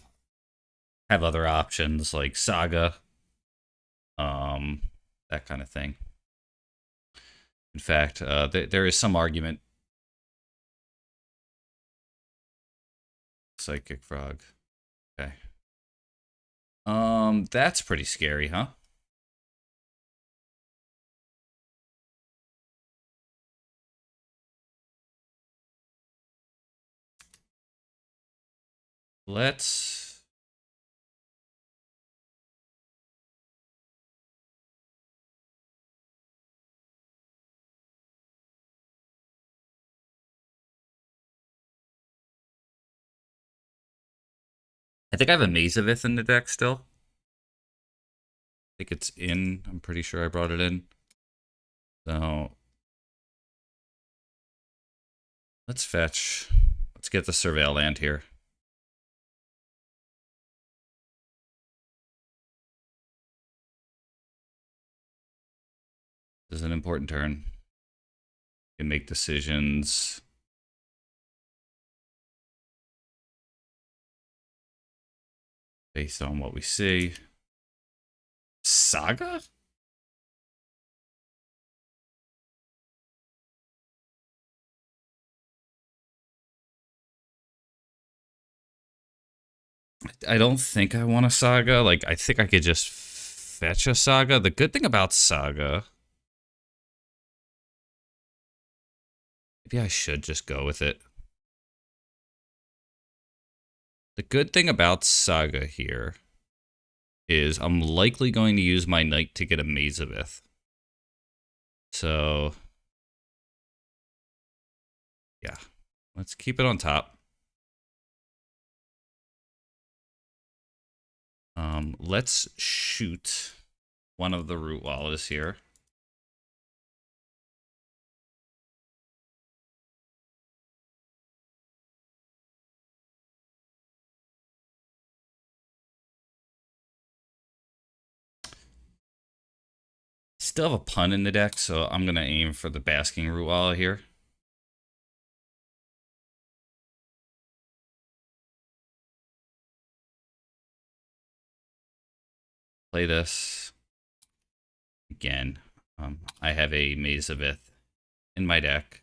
have other options like Saga, that kind of thing. In fact, there is some argument. Psychic Frog. Okay. That's pretty scary, huh? Let's... I think I have a Mazavith in the deck still. I think it's in. I'm pretty sure I brought it in. So... let's fetch. Let's get the Surveil land here. This is an important turn. You can make decisions based on what we see. Saga? I don't think I want a Saga. Like, I think I could just fetch a Saga. The good thing about Saga... maybe I should just go with it. The good thing about Saga here is I'm likely going to use my Knight to get a Mazavith. So, yeah. Let's keep it on top. Let's shoot one of the Rootwallas here. Still have a pun in the deck, so I'm going to aim for the Basking Rootwalla here. Play this. Again, I have a Mazavith in my deck.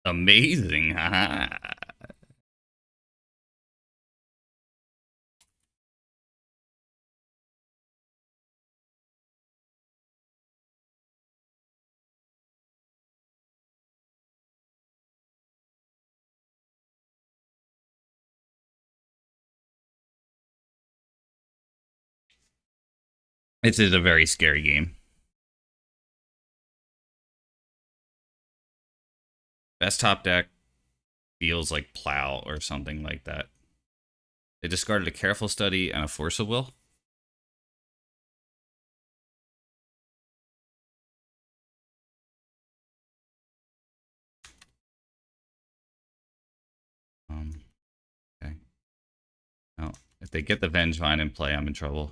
Amazing. This is a very scary game. Best top deck feels like Plow or something like that. They discarded a Careful Study and a Force of Will. Okay. Now, if they get the Vengevine in play, I'm in trouble.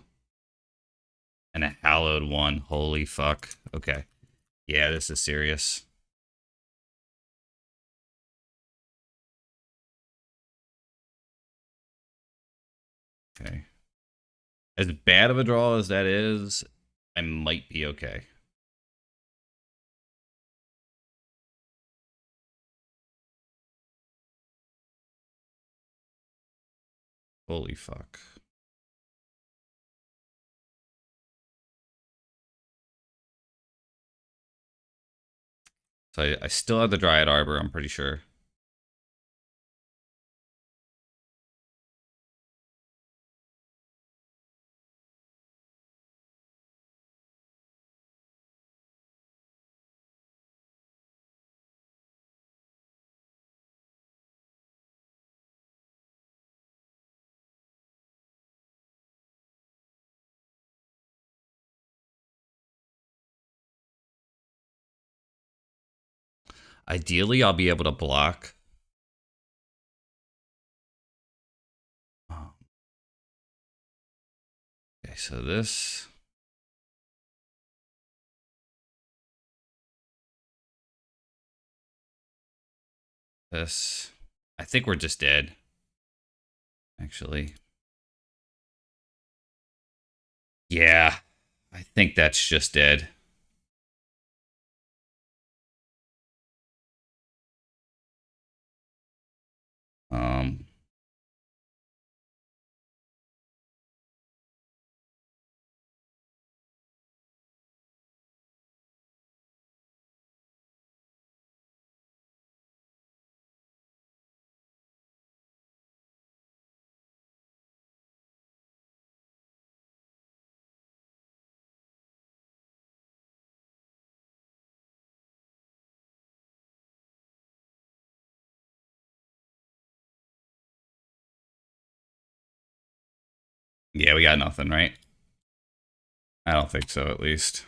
And a Hallowed one. Holy fuck. Okay. Yeah, this is serious. Okay. As bad of a draw as that is, I might be okay. Holy fuck. So I still have the Dryad Arbor, I'm pretty sure. Ideally, I'll be able to block. Okay, so this. This. I think we're just dead. Actually. Yeah. I think that's just dead. Um. Yeah, we got nothing, right? I don't think so, at least.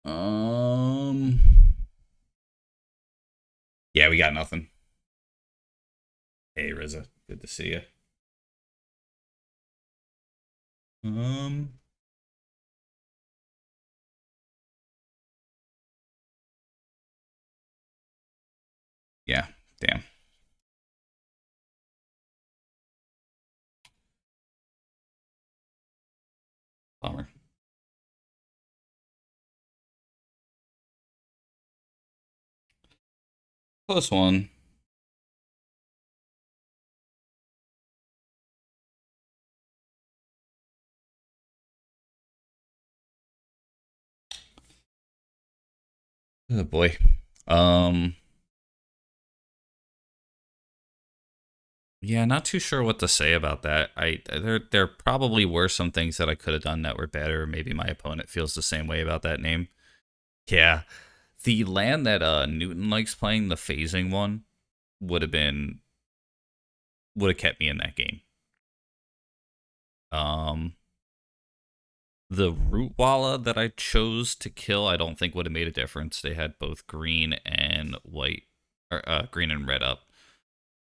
Um. Yeah, we got nothing. Hey, Riza. Good to see you. Um. Yeah. Damn. Bummer. Close one. Oh boy. Um. Yeah, not too sure what to say about that. There probably were some things that I could have done that were better. Maybe my opponent feels the same way about that name. Yeah. The land that Newton likes playing, the phasing one, would have been would have kept me in that game. Um the Rootwalla that I chose to kill, I don't think would have made a difference. They had both green and white or green and red up.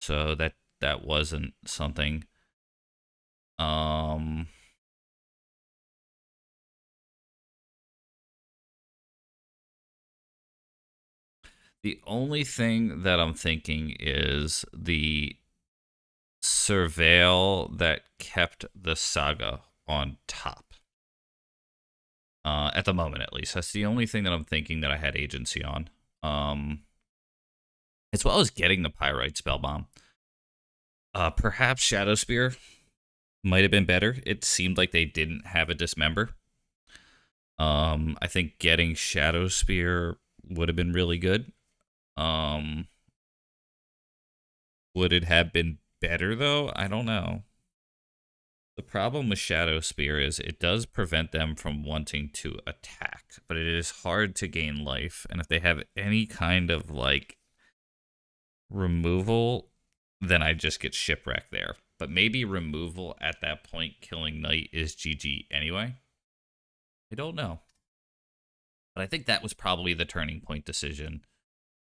So that wasn't something. Um the only thing that I'm thinking is the surveil that kept the Saga on top. At the moment, at least. That's the only thing that I'm thinking that I had agency on. As well as getting the Pyrite Spellbomb. Perhaps Shadow Spear might have been better. It seemed like they didn't have a Dismember. I think getting Shadow Spear would have been really good. Would it have been better, though? I don't know. The problem with Shadow Spear is it does prevent them from wanting to attack, but it is hard to gain life. And if they have any kind of, like, removal, then I just get shipwrecked there. But maybe removal at that point, killing Knight, is GG anyway. I don't know. But I think that was probably the turning point decision.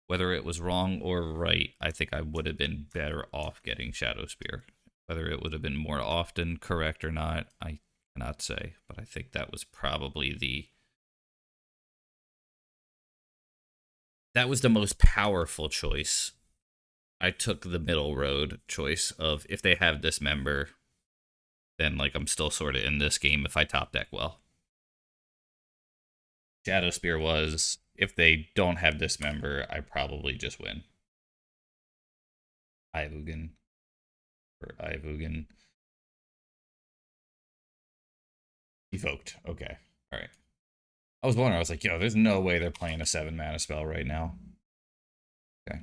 Whether it was wrong or right, I think I would have been better off getting Shadow Spear. Whether it would have been more often correct or not, I cannot say. But I think that was probably that was the most powerful choice. I took the middle road choice of if they have Dismember, then like I'm still sort of in this game if I top deck well. Shadow Spear was, if they don't have Dismember, I probably just win. Ivugan. Or Ivugan. Evoked. Okay. Alright. I was wondering, I was like, yo, there's no way they're playing a 7-mana spell right now. Okay.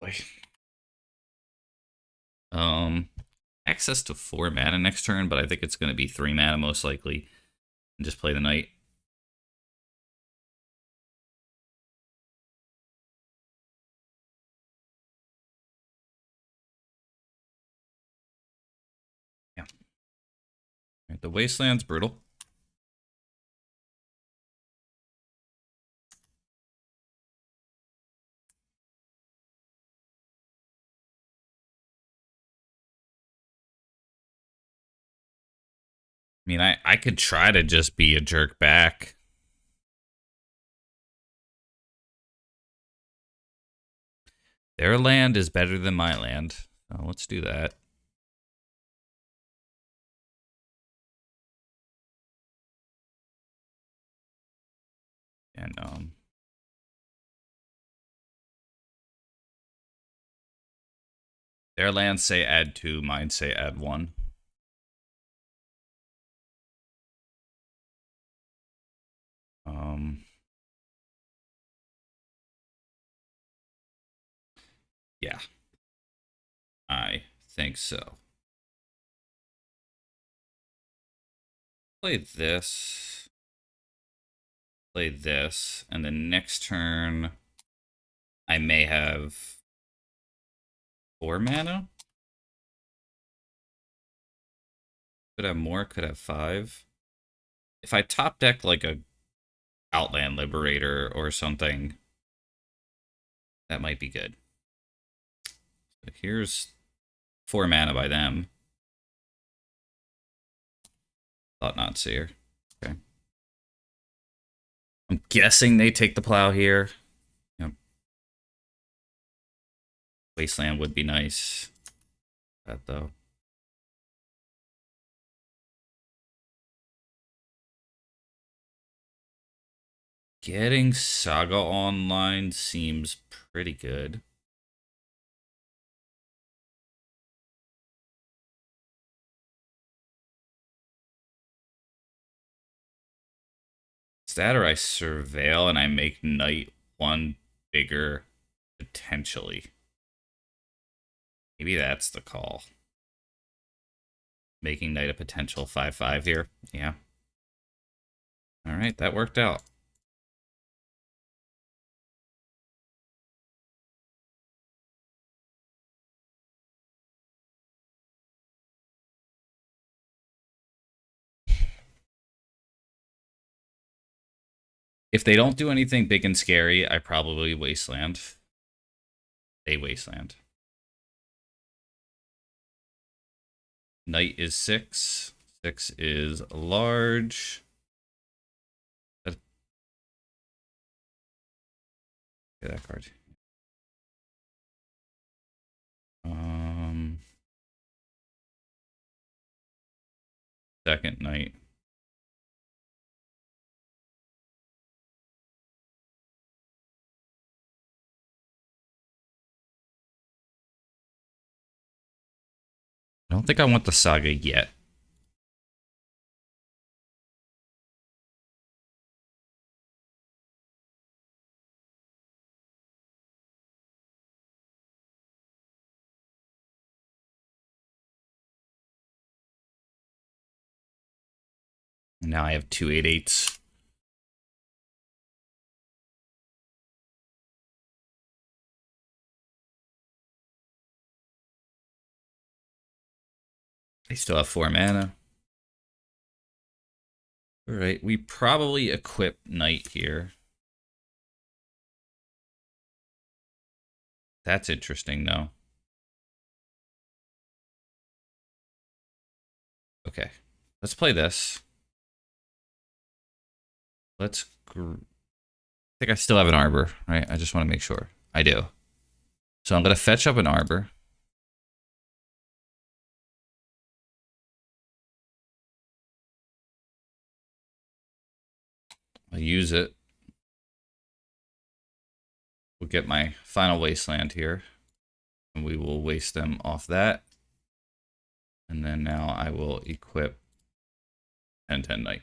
Wait. Access to 4 mana next turn, but I think it's going to be 3 mana most likely. And just play the Knight. Yeah. Right, the Wasteland's brutal. I mean, I could try to just be a jerk back. Their land is better than my land. So let's do that. And their lands say add 2, mine say add 1. Yeah. I think so. Play this. Play this. And then next turn, I may have 4 mana. Could have more, could have 5. If I top deck like a Outland Liberator or something, that might be good. So here's 4 mana by them. Thought not seer. Okay. I'm guessing they take the plow here. Yep. Wasteland would be nice. That though. Getting Saga online seems pretty good. Is that or I Surveil and I make Knight 1 bigger, potentially. Maybe that's the call. Making Knight a potential 5/5 here. Yeah. Alright, that worked out. If they don't do anything big and scary, I probably Wasteland. A Wasteland. Knight is 6. 6 is large. Get that card. second night. I don't think I want the Saga yet. Now I have two 8/8s. I still have 4 mana. Alright, we probably equip Knight here. That's interesting, though. Okay, let's play this. Let's... I think I still have an Arbor, right? I just want to make sure. I do. So I'm going to fetch up an Arbor. I'll use it. We'll get my final Wasteland here. And we will waste them off that. And then now I will equip 10/10 Knight.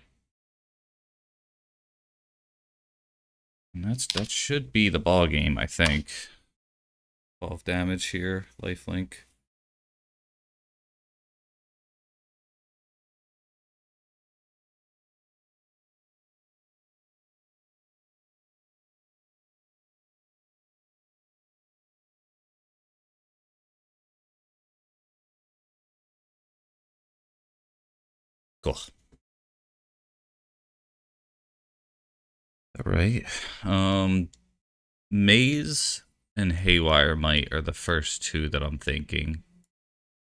And that should be the ball game, I think. 12 damage here, lifelink. Cool. All right. Maze and Haywire Might are the first two that I'm thinking.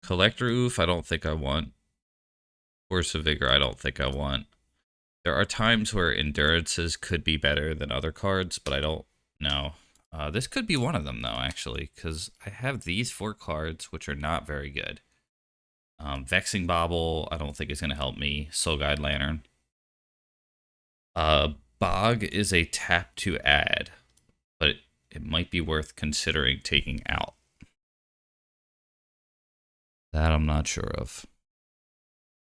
Collector Oof, I don't think I want. Force of Vigor, I don't think I want. There are times where Endurances could be better than other cards, but I don't know. This could be one of them, though, actually, because I have these 4 cards, which are not very good. Vexing Bauble, I don't think is going to help me. Soul Guide Lantern. Bog is a tap to add, but it might be worth considering taking out. That I'm not sure of.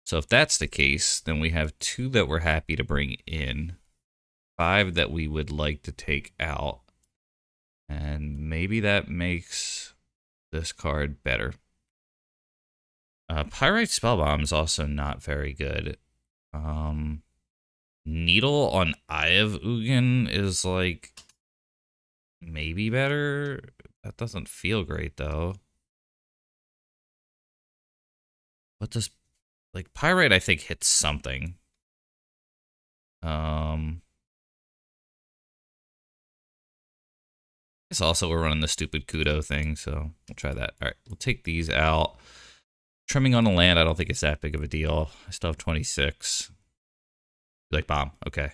So if that's the case, then we have 2 that we're happy to bring in, 5 that we would like to take out, and maybe that makes this card better. Pyrite Spellbomb is also not very good. Needle on Eye of Ugin is like maybe better. That doesn't feel great though. What does like Pyrite I think hits something. I guess also we're running the stupid Kudo thing, so we'll try that. All right, we'll take these out. Trimming on the land, I don't think it's that big of a deal. I still have 26. Like bomb, okay.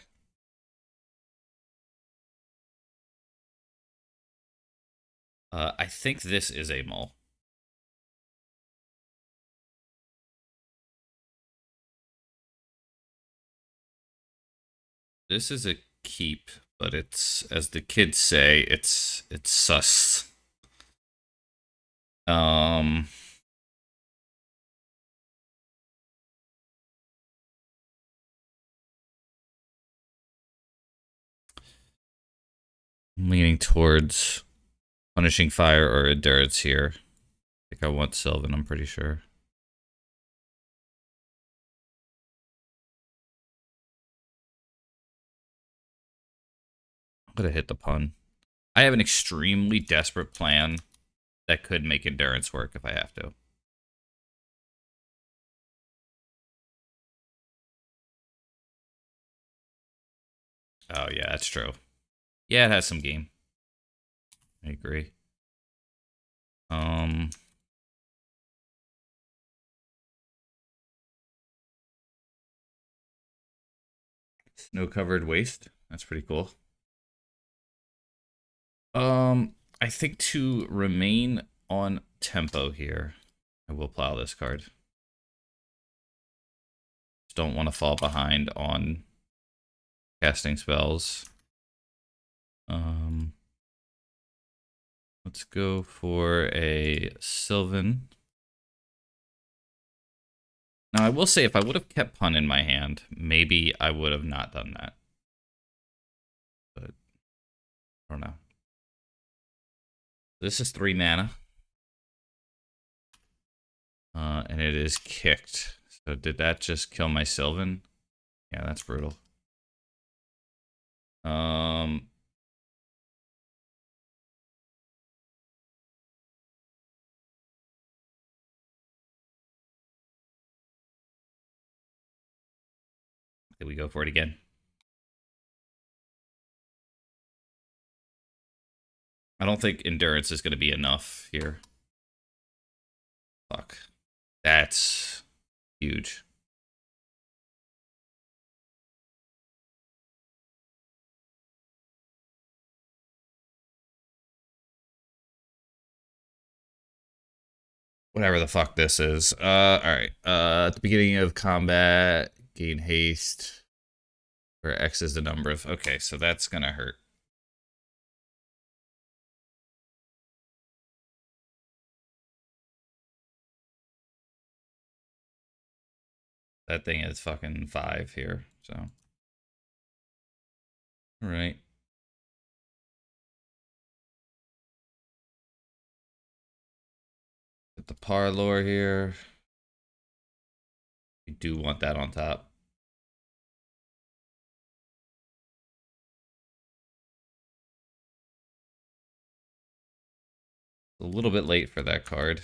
I think this is a mole. This is a keep, but it's, as the kids say, it's sus. I'm leaning towards Punishing Fire or Endurance here. I think I want Sylvan, I'm pretty sure. I'm gonna hit the pun. I have an extremely desperate plan that could make Endurance work if I have to. Oh yeah, that's true. Yeah, it has some game. I agree. Snow-covered waste. That's pretty cool. I think to remain on tempo here, I will plow this card. Just don't want to fall behind on casting spells. Let's go for a Sylvan. Now, I will say, if I would have kept Pun in my hand, maybe I would have not done that. But, I don't know. This is 3 mana. And it is kicked. So did that just kill my Sylvan? Yeah, that's brutal. Did we go for it again? I don't think endurance is going to be enough here. Fuck. That's huge. Whatever the fuck this is. Alright. At the beginning of combat, gain haste. Where X is the number of... Okay, so that's gonna hurt. That thing is fucking 5 here, so... Alright. Get the Parlor here. We do want that on top. A little bit late for that card.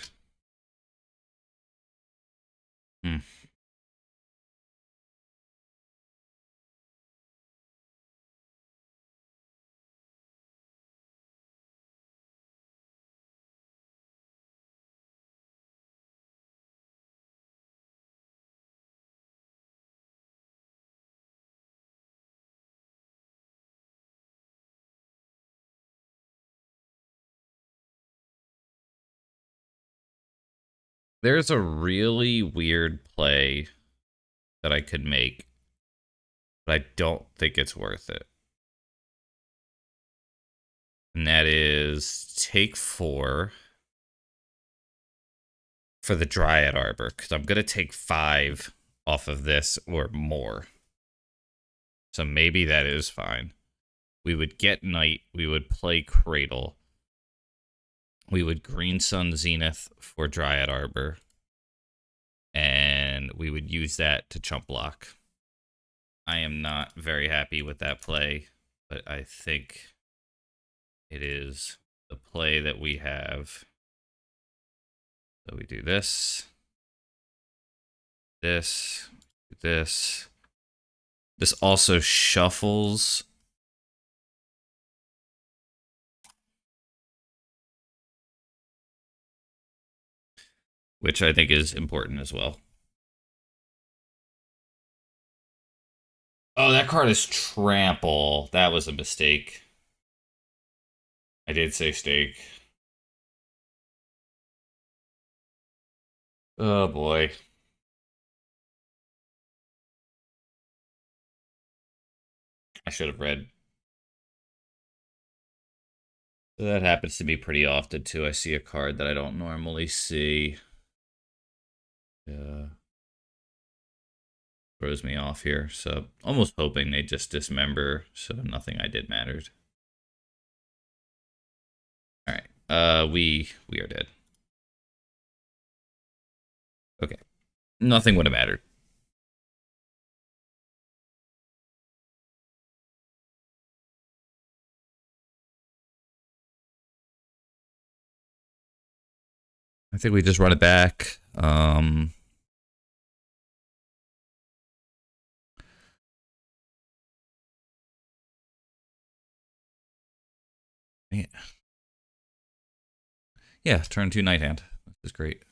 There's a really weird play that I could make, but I don't think it's worth it. And that is take 4 for the Dryad Arbor, because I'm going to take 5 off of this or more. So maybe that is fine. We would get Knight, we would play Cradle. We would Green Sun Zenith for Dryad Arbor. And we would use that to chump block. I am not very happy with that play, but I think it is the play that we have. So we do this, this, this. This also shuffles. Which I think is important as well. Oh, that card is Trample. That was a mistake. I did say stake. Oh boy. I should have read. That happens to me pretty often too. I see a card that I don't normally see. Yeah. Throws me off here. So almost hoping they just dismember so nothing I did mattered. Alright. We are dead. Okay. Nothing would have mattered. I think we just run it back. Yeah. Yeah, turn 2 Night Hand. This is great.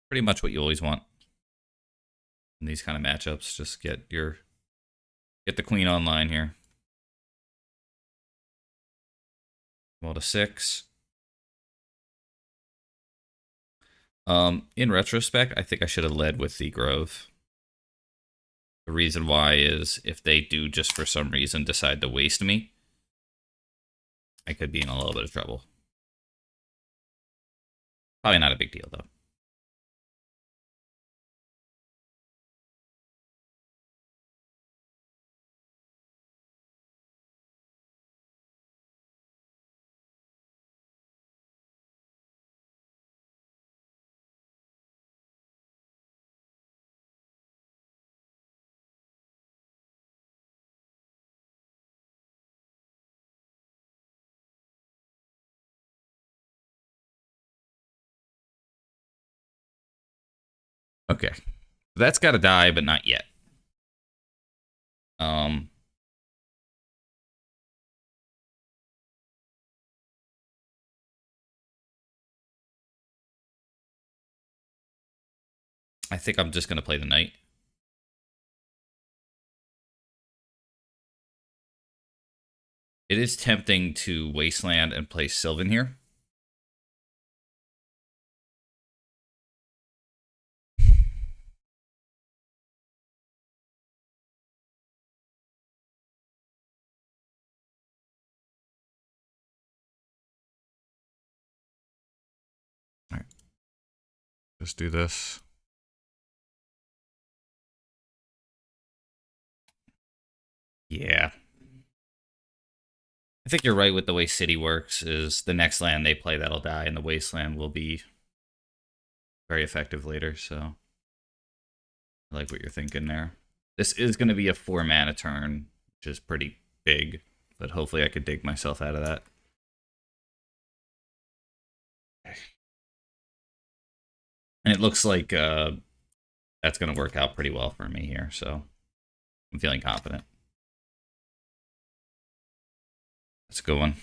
Pretty much what you always want in these kind of matchups. Just get the queen online here. Roll to 6. In retrospect, I think I should have led with the Grove. The reason why is if they do just for some reason decide to waste me, I could be in a little bit of trouble. Probably not a big deal, though. Okay. That's got to die, but not yet. Um, I think I'm just going to play the Knight. It is tempting to Wasteland and play Sylvan here. All right. Just do this. Yeah. I think you're right with the way City works is the next land they play that'll die and the Wasteland will be very effective later, so I like what you're thinking there. This is going to be a 4 mana turn, which is pretty big, but hopefully I could dig myself out of that. And it looks like that's going to work out pretty well for me here, so I'm feeling confident. That's a good one.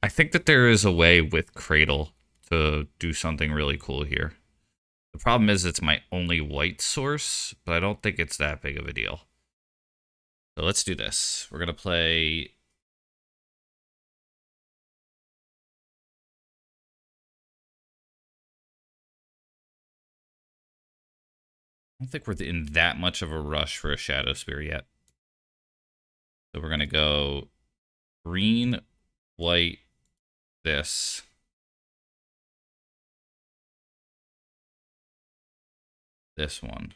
I think that there is a way with Cradle to do something really cool here. The problem is it's my only white source, but I don't think it's that big of a deal. So let's do this. We're going to play... I don't think we're in that much of a rush for a Shadow Spear yet. So we're going to go green, white, this. This one.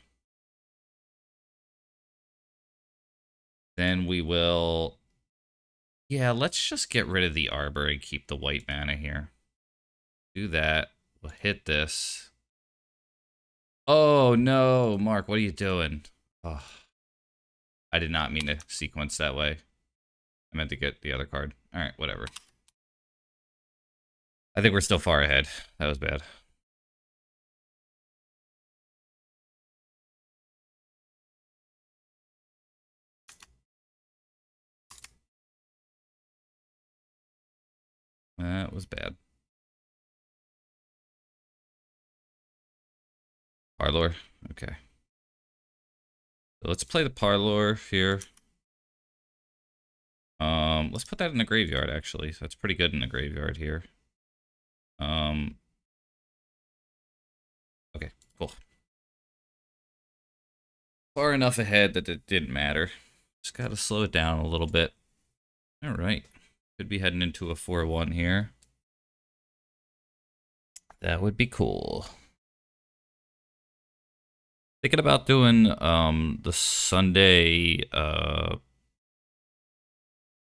Then we will... Yeah, let's just get rid of the Arbor and keep the white mana here. Do that. We'll hit this. Oh, no. Mark, what are you doing? Oh, I did not mean to sequence that way. I meant to get the other card. All right, whatever. I think we're still far ahead. That was bad. That was bad. Parlor. Okay. So let's play the Parlor here. Let's put that in the graveyard, actually. So that's pretty good in the graveyard here. Okay, cool. Far enough ahead that it didn't matter. Just gotta slow it down a little bit. All right. Could be heading into a 4-1 here. That would be cool. Thinking about doing the Sunday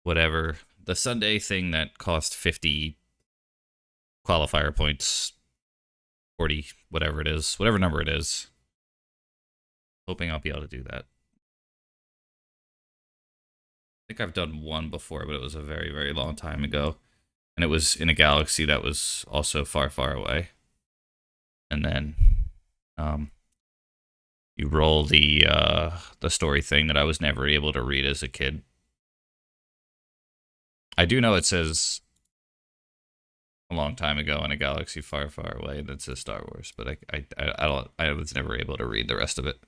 whatever. The Sunday thing that cost 50 qualifier points. 40, whatever it is. Whatever number it is. Hoping I'll be able to do that. I think I've done one before, but it was a very, very long time ago. And it was in a galaxy that was also far, far away. And then you roll the story thing that I was never able to read as a kid. I do know it says a long time ago in a galaxy far, far away that says Star Wars, but I was never able to read the rest of it.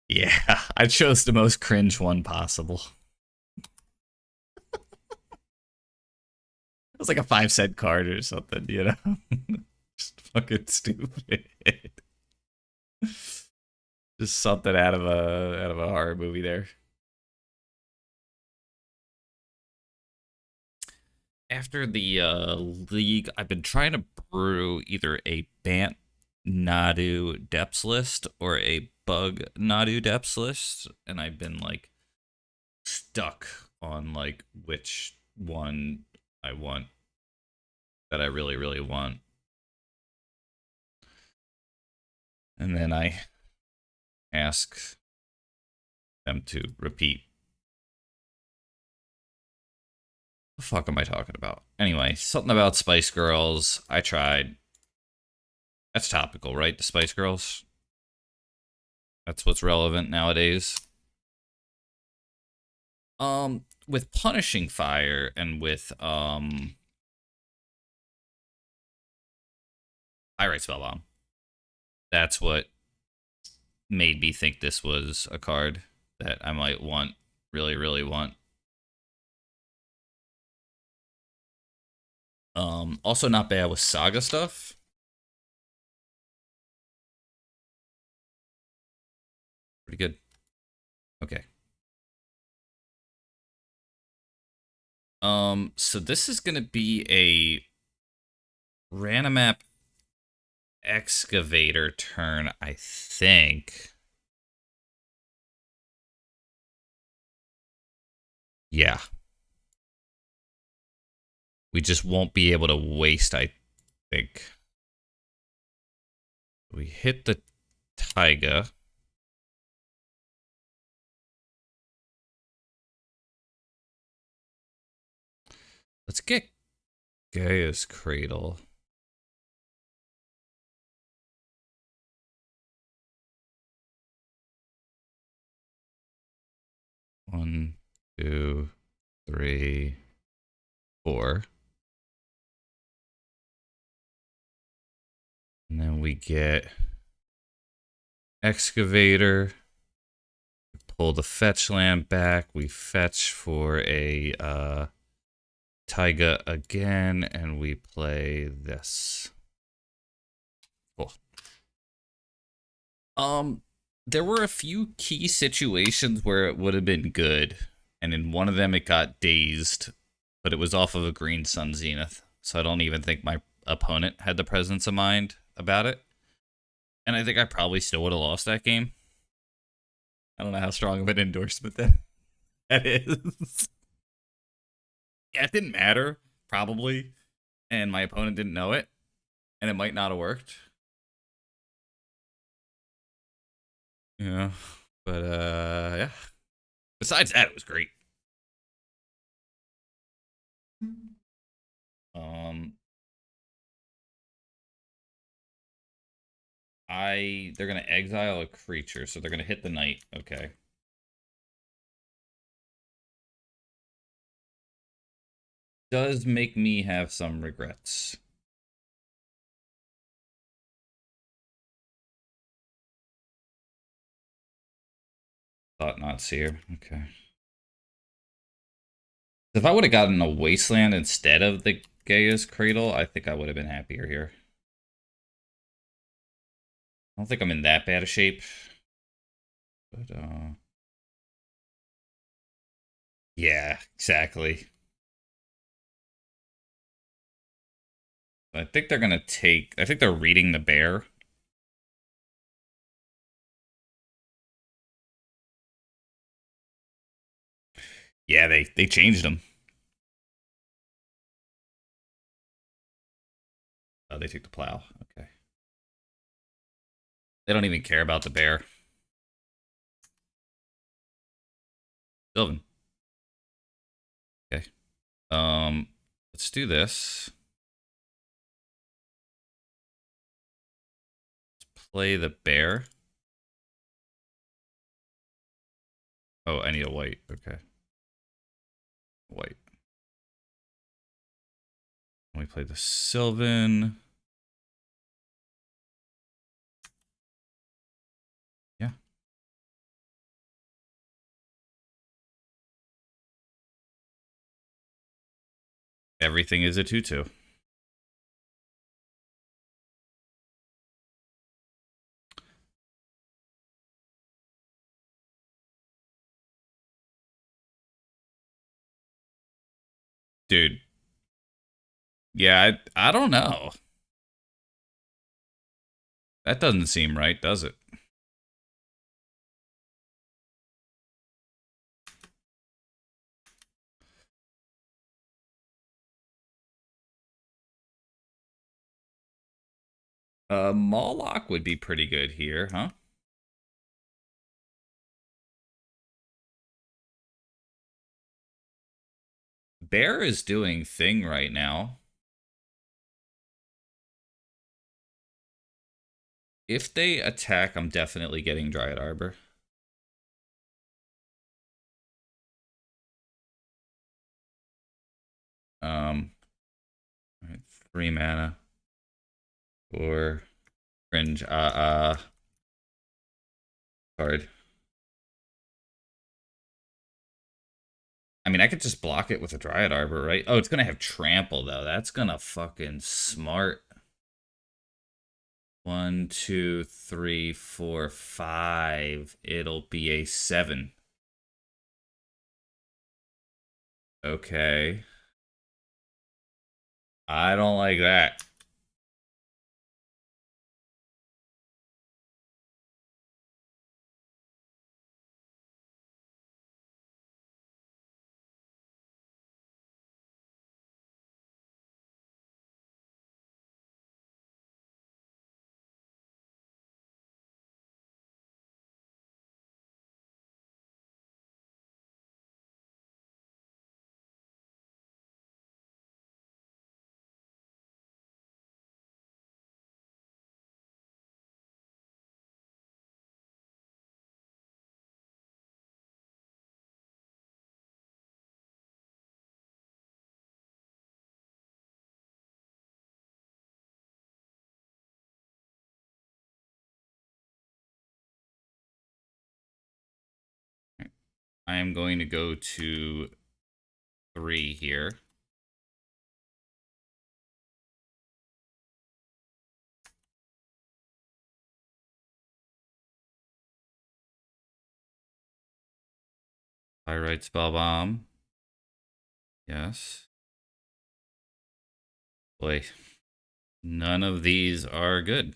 Yeah, I chose the most cringe one possible. It was like a 5 cent card or something, you know? Just fucking stupid. Just something out of a horror movie there. After the league, I've been trying to brew either a Bant Nadu depths list or a Bug Nadu depths list, and I've been like stuck on like which one I want that I really, really want. And then I ask them to repeat. The fuck am I talking about? Anyway, something about Spice Girls. I tried. That's topical, right? The Spice Girls. That's what's relevant nowadays. With Punishing Fire and with Pyrite Spellbomb. That's what made me think this was a card that I might want, really, really want. Also not bad with Saga stuff. Pretty good. Okay. So this is gonna be a random map excavator turn, I think. Yeah. We just won't be able to waste, I think. We hit the Taiga. Let's get Gaia's Cradle. One, two, three, four. And then we get Excavator. Pull the fetch land back. We fetch for a Taiga again, and we play this. Cool. There were a few key situations where it would have been good, and in one of them it got dazed, but it was off of a green sun zenith, so I don't even think my opponent had the presence of mind about it. And I think I probably still would have lost that game. I don't know how strong of an endorsement that is. Yeah, it didn't matter, probably, and my opponent didn't know it, and it might not have worked. Yeah, but yeah. Besides that, it was great. Um, they're gonna exile a creature, so they're gonna hit the knight. Okay. Does make me have some regrets. Thought not seer. Okay. If I would have gotten a wasteland instead of the Gaia's Cradle, I think I would have been happier here. I don't think I'm in that bad a shape. But yeah, exactly. I think they're gonna take. I think they're reading the bear. Yeah, they changed them. Oh, they took the plow. Okay. They don't even care about the bear. Sylvan. Okay. Let's do this. Let's play the bear. Oh, I need a white. Okay. White. We play the Sylvan. Yeah. Everything is a 2/2. Dude. Yeah, I don't know. That doesn't seem right, does it? Moloch would be pretty good here, huh? Bear is doing thing right now. If they attack, I'm definitely getting Dryad Arbor. All right, 3 mana. Or cringe. Card. I mean, I could just block it with a Dryad Arbor, right? Oh, it's gonna have trample though. That's gonna fucking smart. 1, 2, 3, 4, 5. It'll be a 7. Okay. I don't like that. I am going to go to 3 here. Pyrite Spell Bomb. Yes. Boy, none of these are good.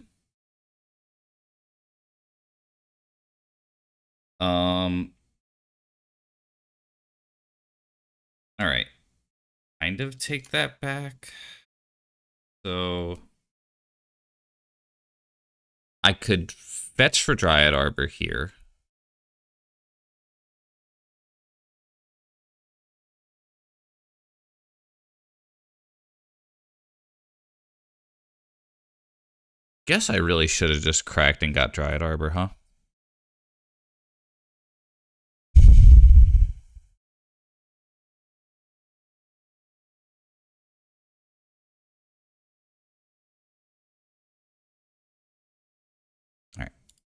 Um. All right. Kind of take that back. So I could fetch for Dryad Arbor here. Guess I really should have just cracked and got Dryad Arbor, huh? All right.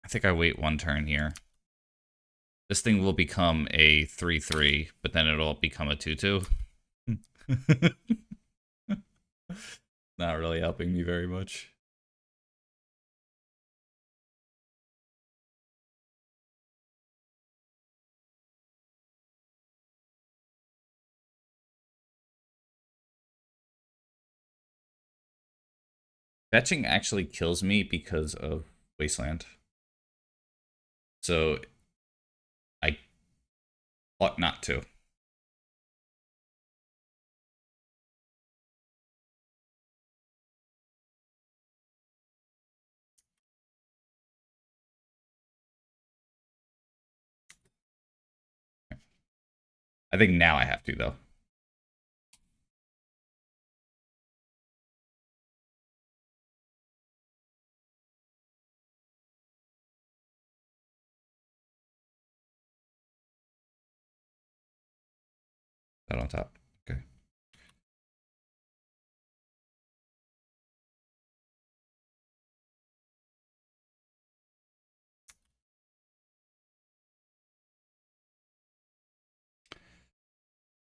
I think I wait 1 turn here. This thing will become a 3/3, but then it'll become a 2/2. Not really helping me very much. Fetching actually kills me because of Wasteland. So I ought not to. I think now I have to, though. That on top. Okay.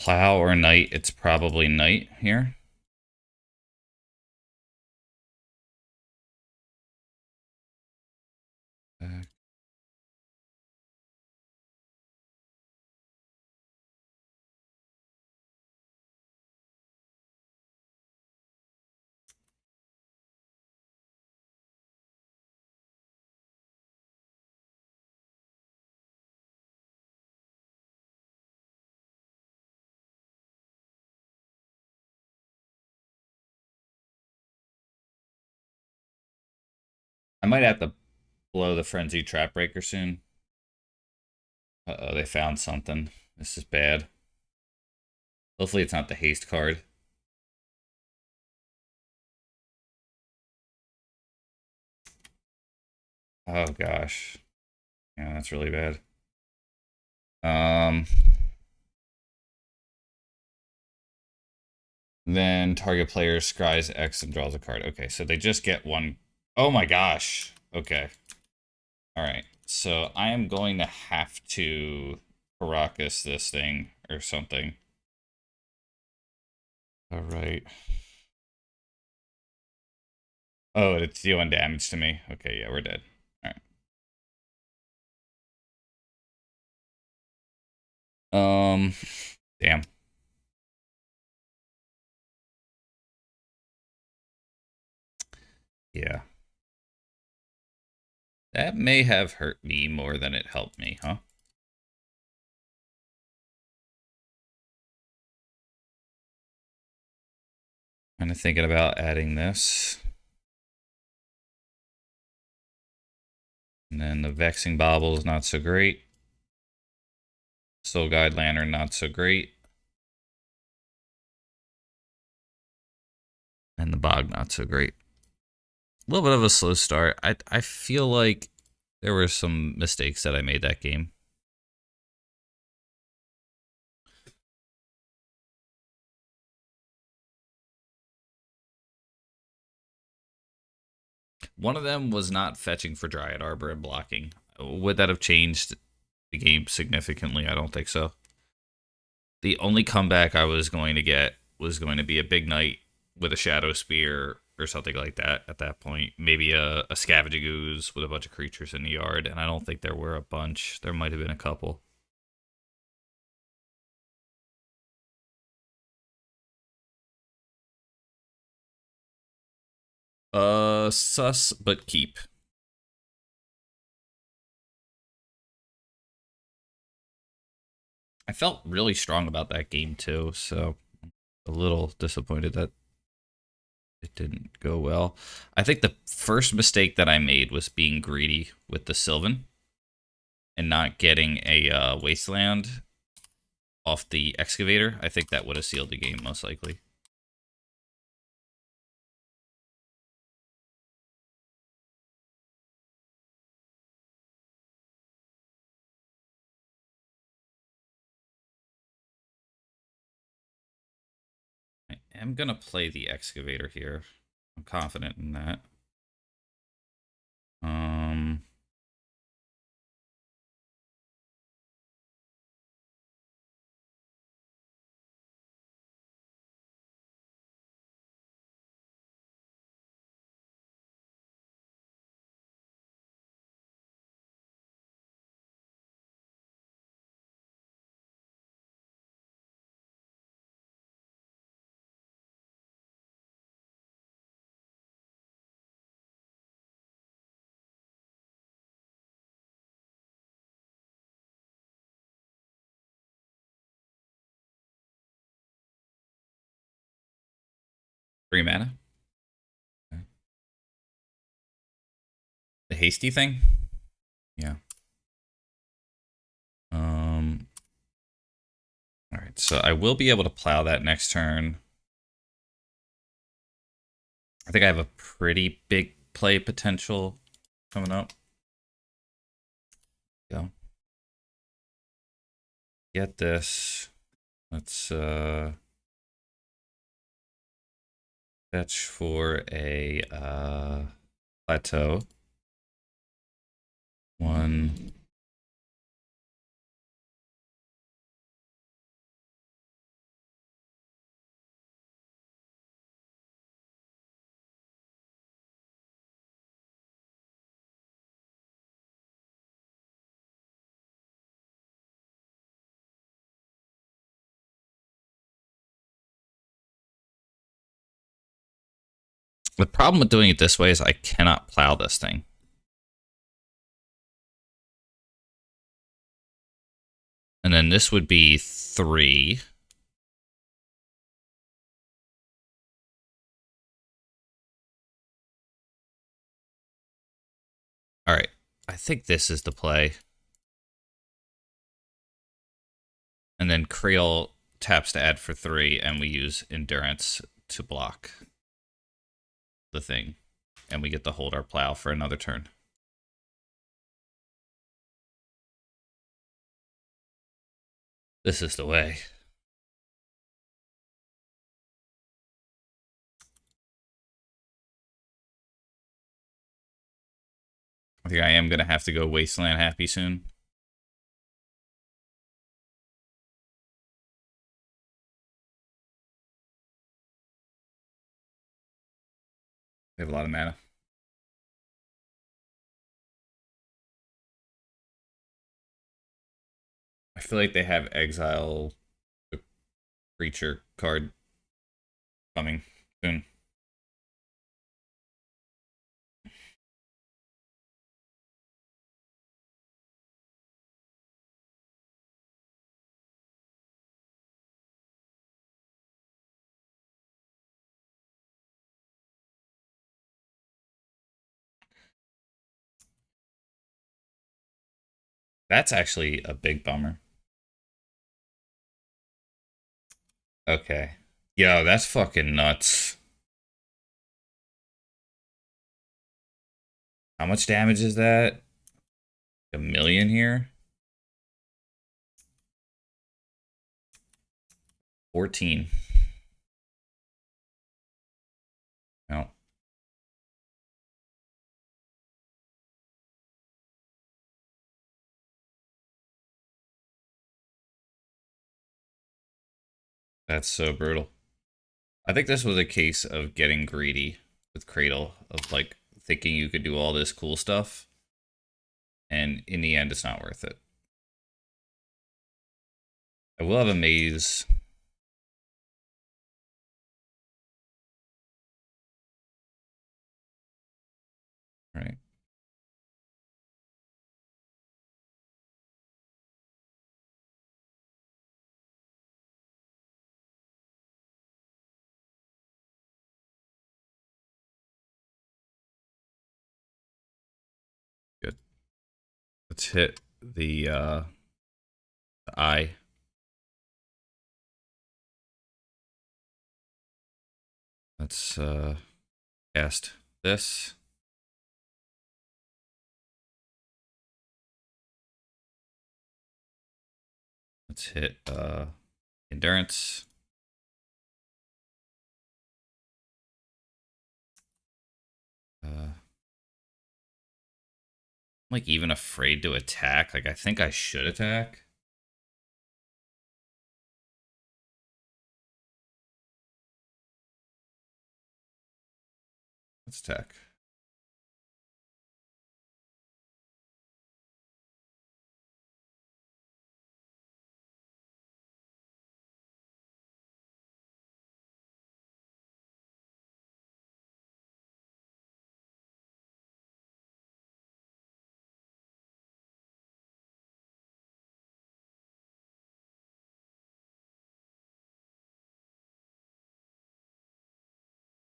Plow or knight? It's probably knight here. I might have to blow the Frenzy Trap Breaker soon. Uh-oh, they found something. This is bad. Hopefully it's not the haste card. Oh gosh. Yeah, that's really bad. Then target player scries X and draws a card. Okay, so they just get one. Oh my gosh. Okay. Alright. So I am going to have to Caracas this thing or something. Alright. Oh, it's dealing damage to me. Okay, yeah, we're dead. Alright. Damn. Yeah. That may have hurt me more than it helped me, huh? Kind of thinking about adding this. And then the Vexing Bauble is not so great. Soul Guide Lantern, not so great. And the Bog, not so great. A little bit of a slow start. I feel like there were some mistakes that I made that game. One of them was not fetching for Dryad Arbor and blocking. Would that have changed the game significantly? I don't think so. The only comeback I was going to get was going to be a big knight with a Shadow Spear or something like that at that point. Maybe a Scavenging Ooze with a bunch of creatures in the yard, and I don't think there were a bunch. There might have been a couple. Sus, but keep. I felt really strong about that game too, so a little disappointed that it didn't go well. I think the first mistake that I made was being greedy with the Sylvan and not getting a Wasteland off the Excavator. I think that would have sealed the game most likely. I am going to play the Excavator here. I'm confident in that. Um, 3 mana. Okay. The hasty thing? Yeah. All right, so I will be able to plow that next turn. I think I have a pretty big play potential coming up. Go. Get this. Let's fetch for a plateau. 1. The problem with doing it this way is I cannot plow this thing. And then this would be 3. All right. I think this is the play. And then Creel taps to add for 3, and we use Endurance to block the thing. And we get to hold our plow for another turn. This is the way. I think I am going to have to go Wasteland Happy soon. They have a lot of mana. I feel like they have Exile the Creature card coming soon. That's actually a big bummer. Okay. Yo, that's fucking nuts. How much damage is that? A million here? 14. No. That's so brutal. I think this was a case of getting greedy with Cradle, of like thinking you could do all this cool stuff, and in the end, it's not worth it. I will have a maze. Right. Good. Let's hit the eye. Let's cast this. Let's hit endurance. I'm like even afraid to attack. Like I think I should attack. Let's attack.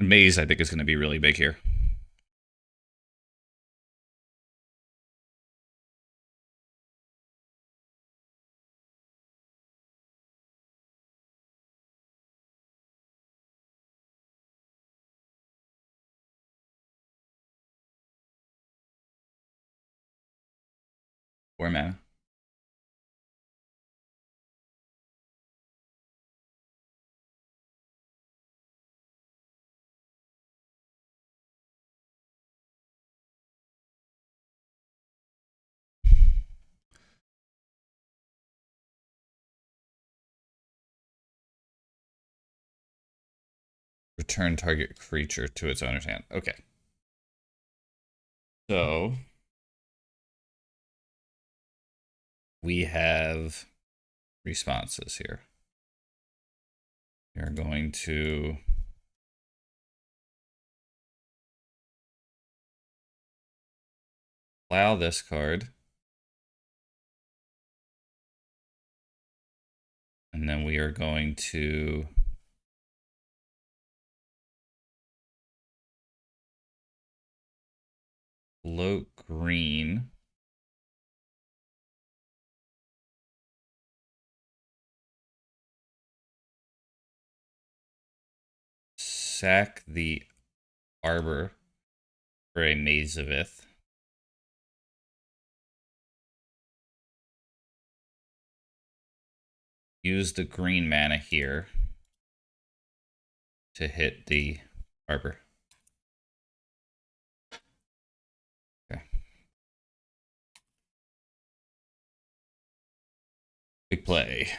Maze, I think, is going to be really big here. Four mana. Return target creature to its owner's hand. Okay. So we have responses here. We are going to Plow this card. And then we are going to float green. Sack the Arbor for a Mazavith. Use the green mana here to hit the Arbor. Okay. Big play.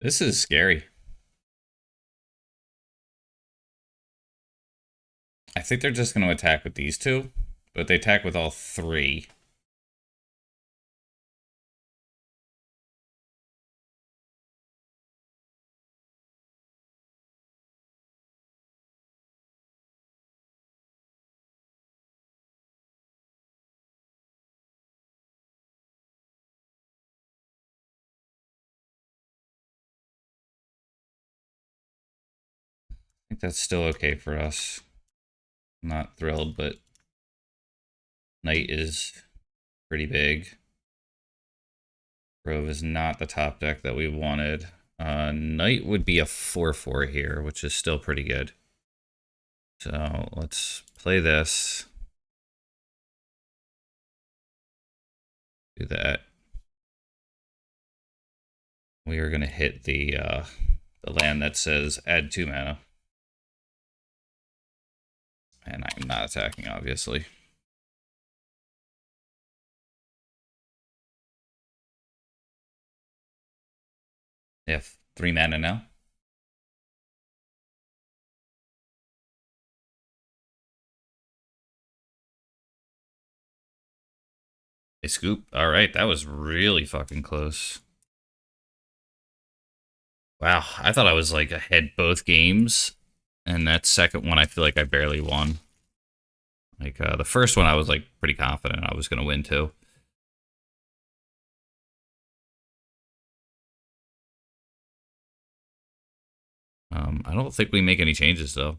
This is scary. I think they're just going to attack with these two, but they attack with all three. I think that's still okay for us. I'm not thrilled, but Knight is pretty big. Grove is not the top deck that we wanted. Knight would be a 4/4 here, which is still pretty good. So let's play this. Do that. We are going to hit the land that says add 2 mana. And I'm not attacking, obviously. They have 3 mana now. They scoop. All right, that was really fucking close. Wow, I thought I was like ahead both games, and that second one I feel like I barely won. Like the first one I was like pretty confident I was gonna win too. I don't think we make any changes though.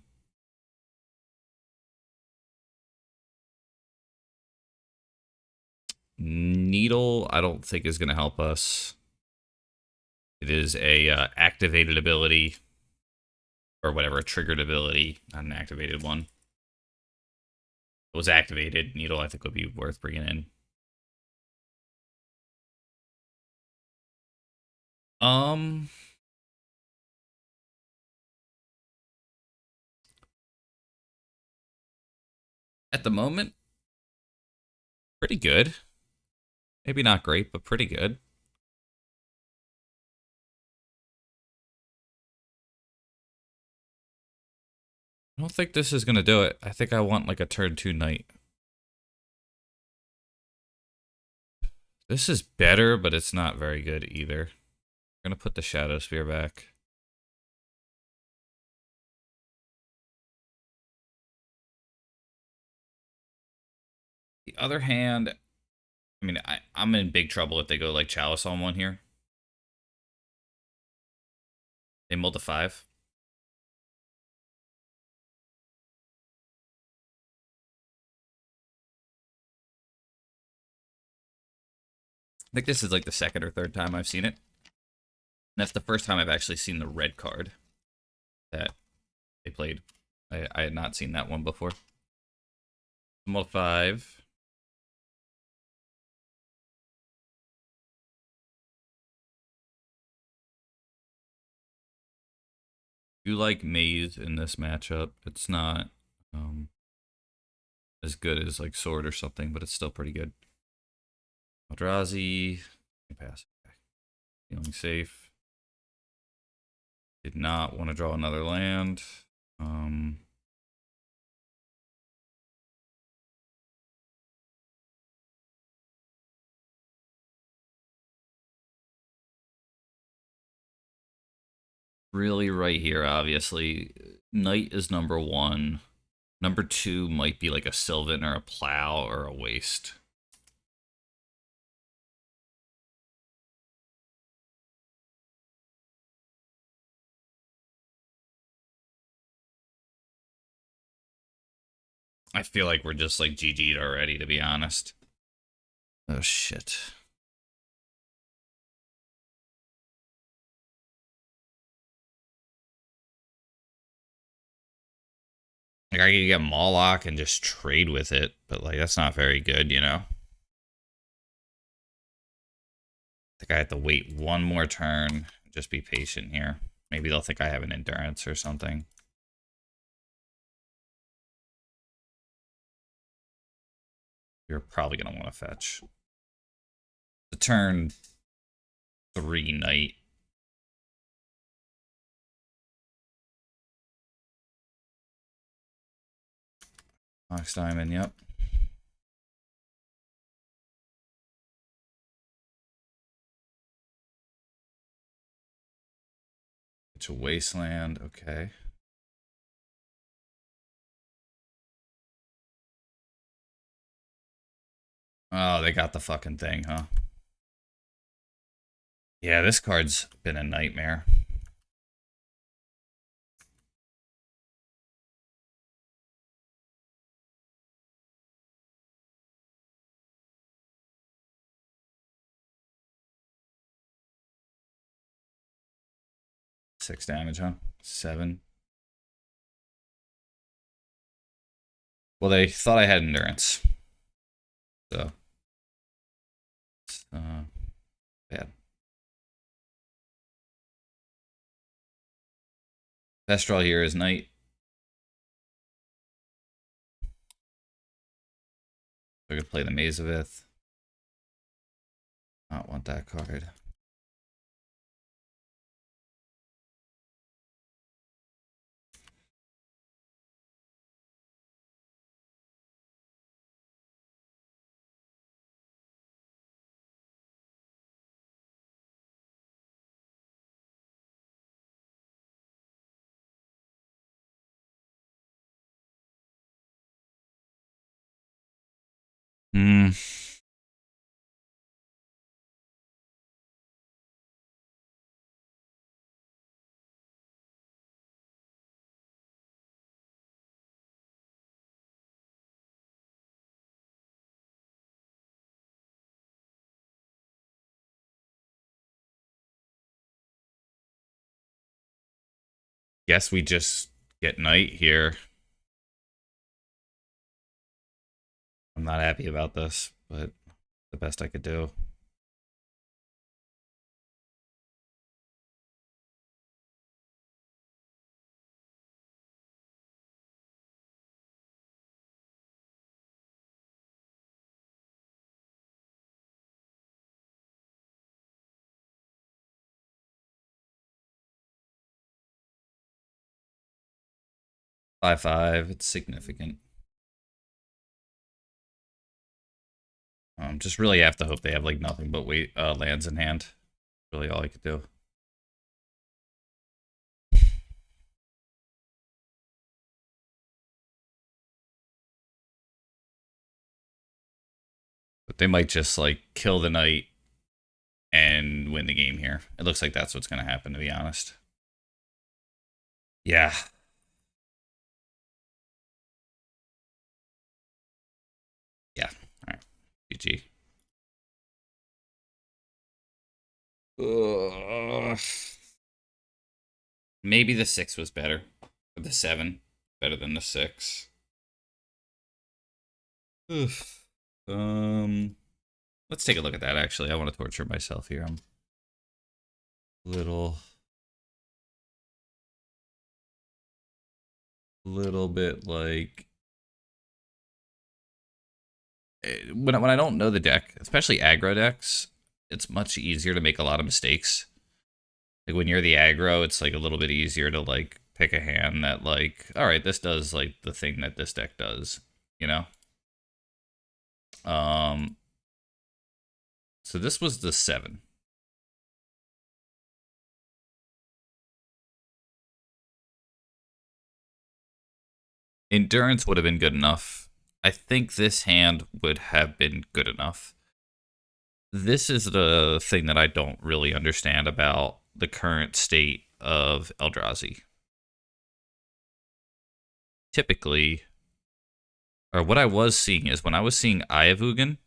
Needle, I don't think is gonna help us. It is a activated ability, or whatever, a triggered ability, not an activated one. It was activated. Needle, I think, would be worth bringing in. At the moment, pretty good. Maybe not great, but pretty good. I don't think this is gonna do it. I think I want like a turn 2 Knight. This is better, but it's not very good either. I'm gonna put the Shadow Spear back. The other hand, I mean, I'm in big trouble if they go like Chalice on one here. They mulled to 5. I think this is like the second or third time I've seen it. And that's the first time I've actually seen the red card that they played. I had not seen that one before. Mull 5. do like Maze in this matchup. It's not as good as like Sword or something, but it's still pretty good. Eldrazi, pass. Okay. Feeling safe. Did not want to draw another land. Really right here, obviously. Knight is number one. Number two might be like a Sylvan or a Plow or a Waste. I feel like we're just like GG'd already, to be honest. Oh shit. Like I could get Moloch and just trade with it, but like that's not very good, you know? I think I have to wait one more turn. Just be patient here. Maybe they'll think I have an endurance or something. You're probably gonna want to fetch. The turn 3 Knight. Ox Diamond, yep. It's a Wasteland, okay. Oh, they got the fucking thing, huh? Yeah, this card's been a nightmare. Six damage, huh? 7. Well, they thought I had endurance. So. Bad. Best draw here is Knight. I could play the Mazavith. Not want that card. Hmm. Guess we just get Knight here. I'm not happy about this, but the best I could do. By 5, it's significant. Just really have to hope they have like nothing but lands in hand. Really all I could do. But they might just like kill the Knight and win the game here. It looks like that's what's gonna happen, to be honest. Yeah. Yeah. Alright. GG. Maybe the 6 was better. Or the 7. Better than the 6. Oof. Let's take a look at that, actually. I want to torture myself here. I'm a little little bit like when I don't know the deck, especially aggro decks, it's much easier to make a lot of mistakes. Like when you're the aggro, it's like a little bit easier to like pick a hand that like, all right, this does like the thing that this deck does, you know? So this was the 7. Endurance would have been good enough. I think this hand would have been good enough. This is the thing that I don't really understand about the current state of Eldrazi. Typically, or what I was seeing is when I was seeing Ayavugan,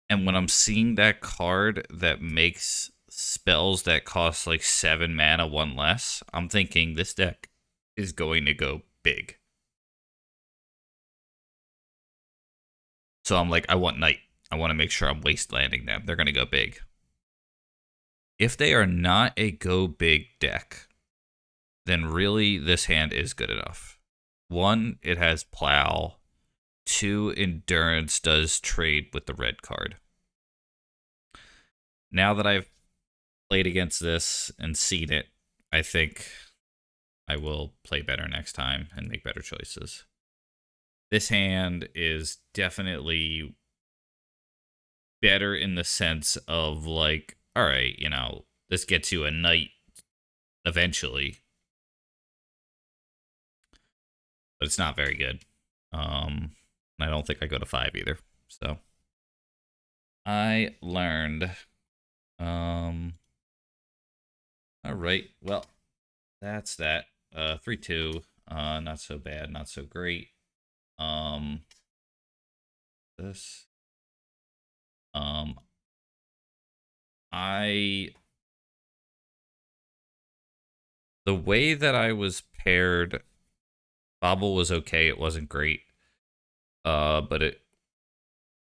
and when I'm seeing that card that makes spells that cost like 7 mana, 1 less, I'm thinking this deck is going to go big. So I'm like, I want Knight. I want to make sure I'm waste landing them. They're going to go big. If they are not a go big deck, then really this hand is good enough. 1, it has Plow. 2, Endurance does trade with the red card. Now that I've played against this and seen it, I think I will play better next time and make better choices. This hand is definitely better in the sense of like, all right, you know, this gets you a Knight eventually, but it's not very good. I don't think I go to 5 either. So I learned. All right. Well, that's that. 3-2. Not so bad. Not so great. This. The way that I was paired, Bobble was okay. It wasn't great. But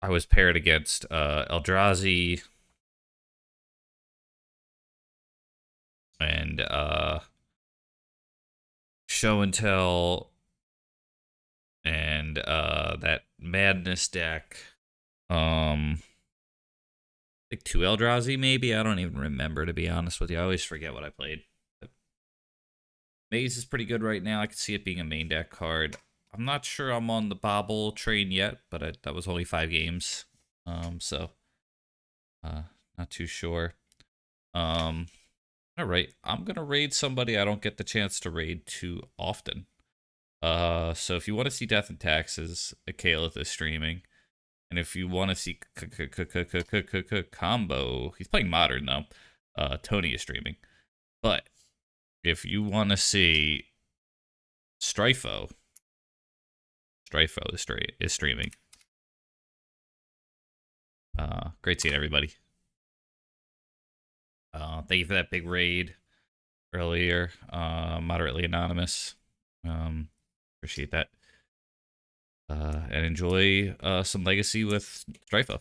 I was paired against Eldrazi and Show and Tell and that Madness deck. Like 2 Eldrazi, maybe? I don't even remember, to be honest with you. I always forget what I played. But Maze is pretty good right now. I can see it being a main deck card. I'm not sure I'm on the Bobble train yet, but that was only 5 games. So not too sure. All right, I'm gonna raid somebody I don't get the chance to raid too often. So if you want to see Death and Taxes, Akalith is streaming. And if you want to see Combo, he's playing Modern though. Tony is streaming. But if you want to see Strifo is streaming. Great seeing everybody. Thank you for that big raid earlier. Moderately anonymous. Appreciate that. And enjoy some Legacy with Strifo.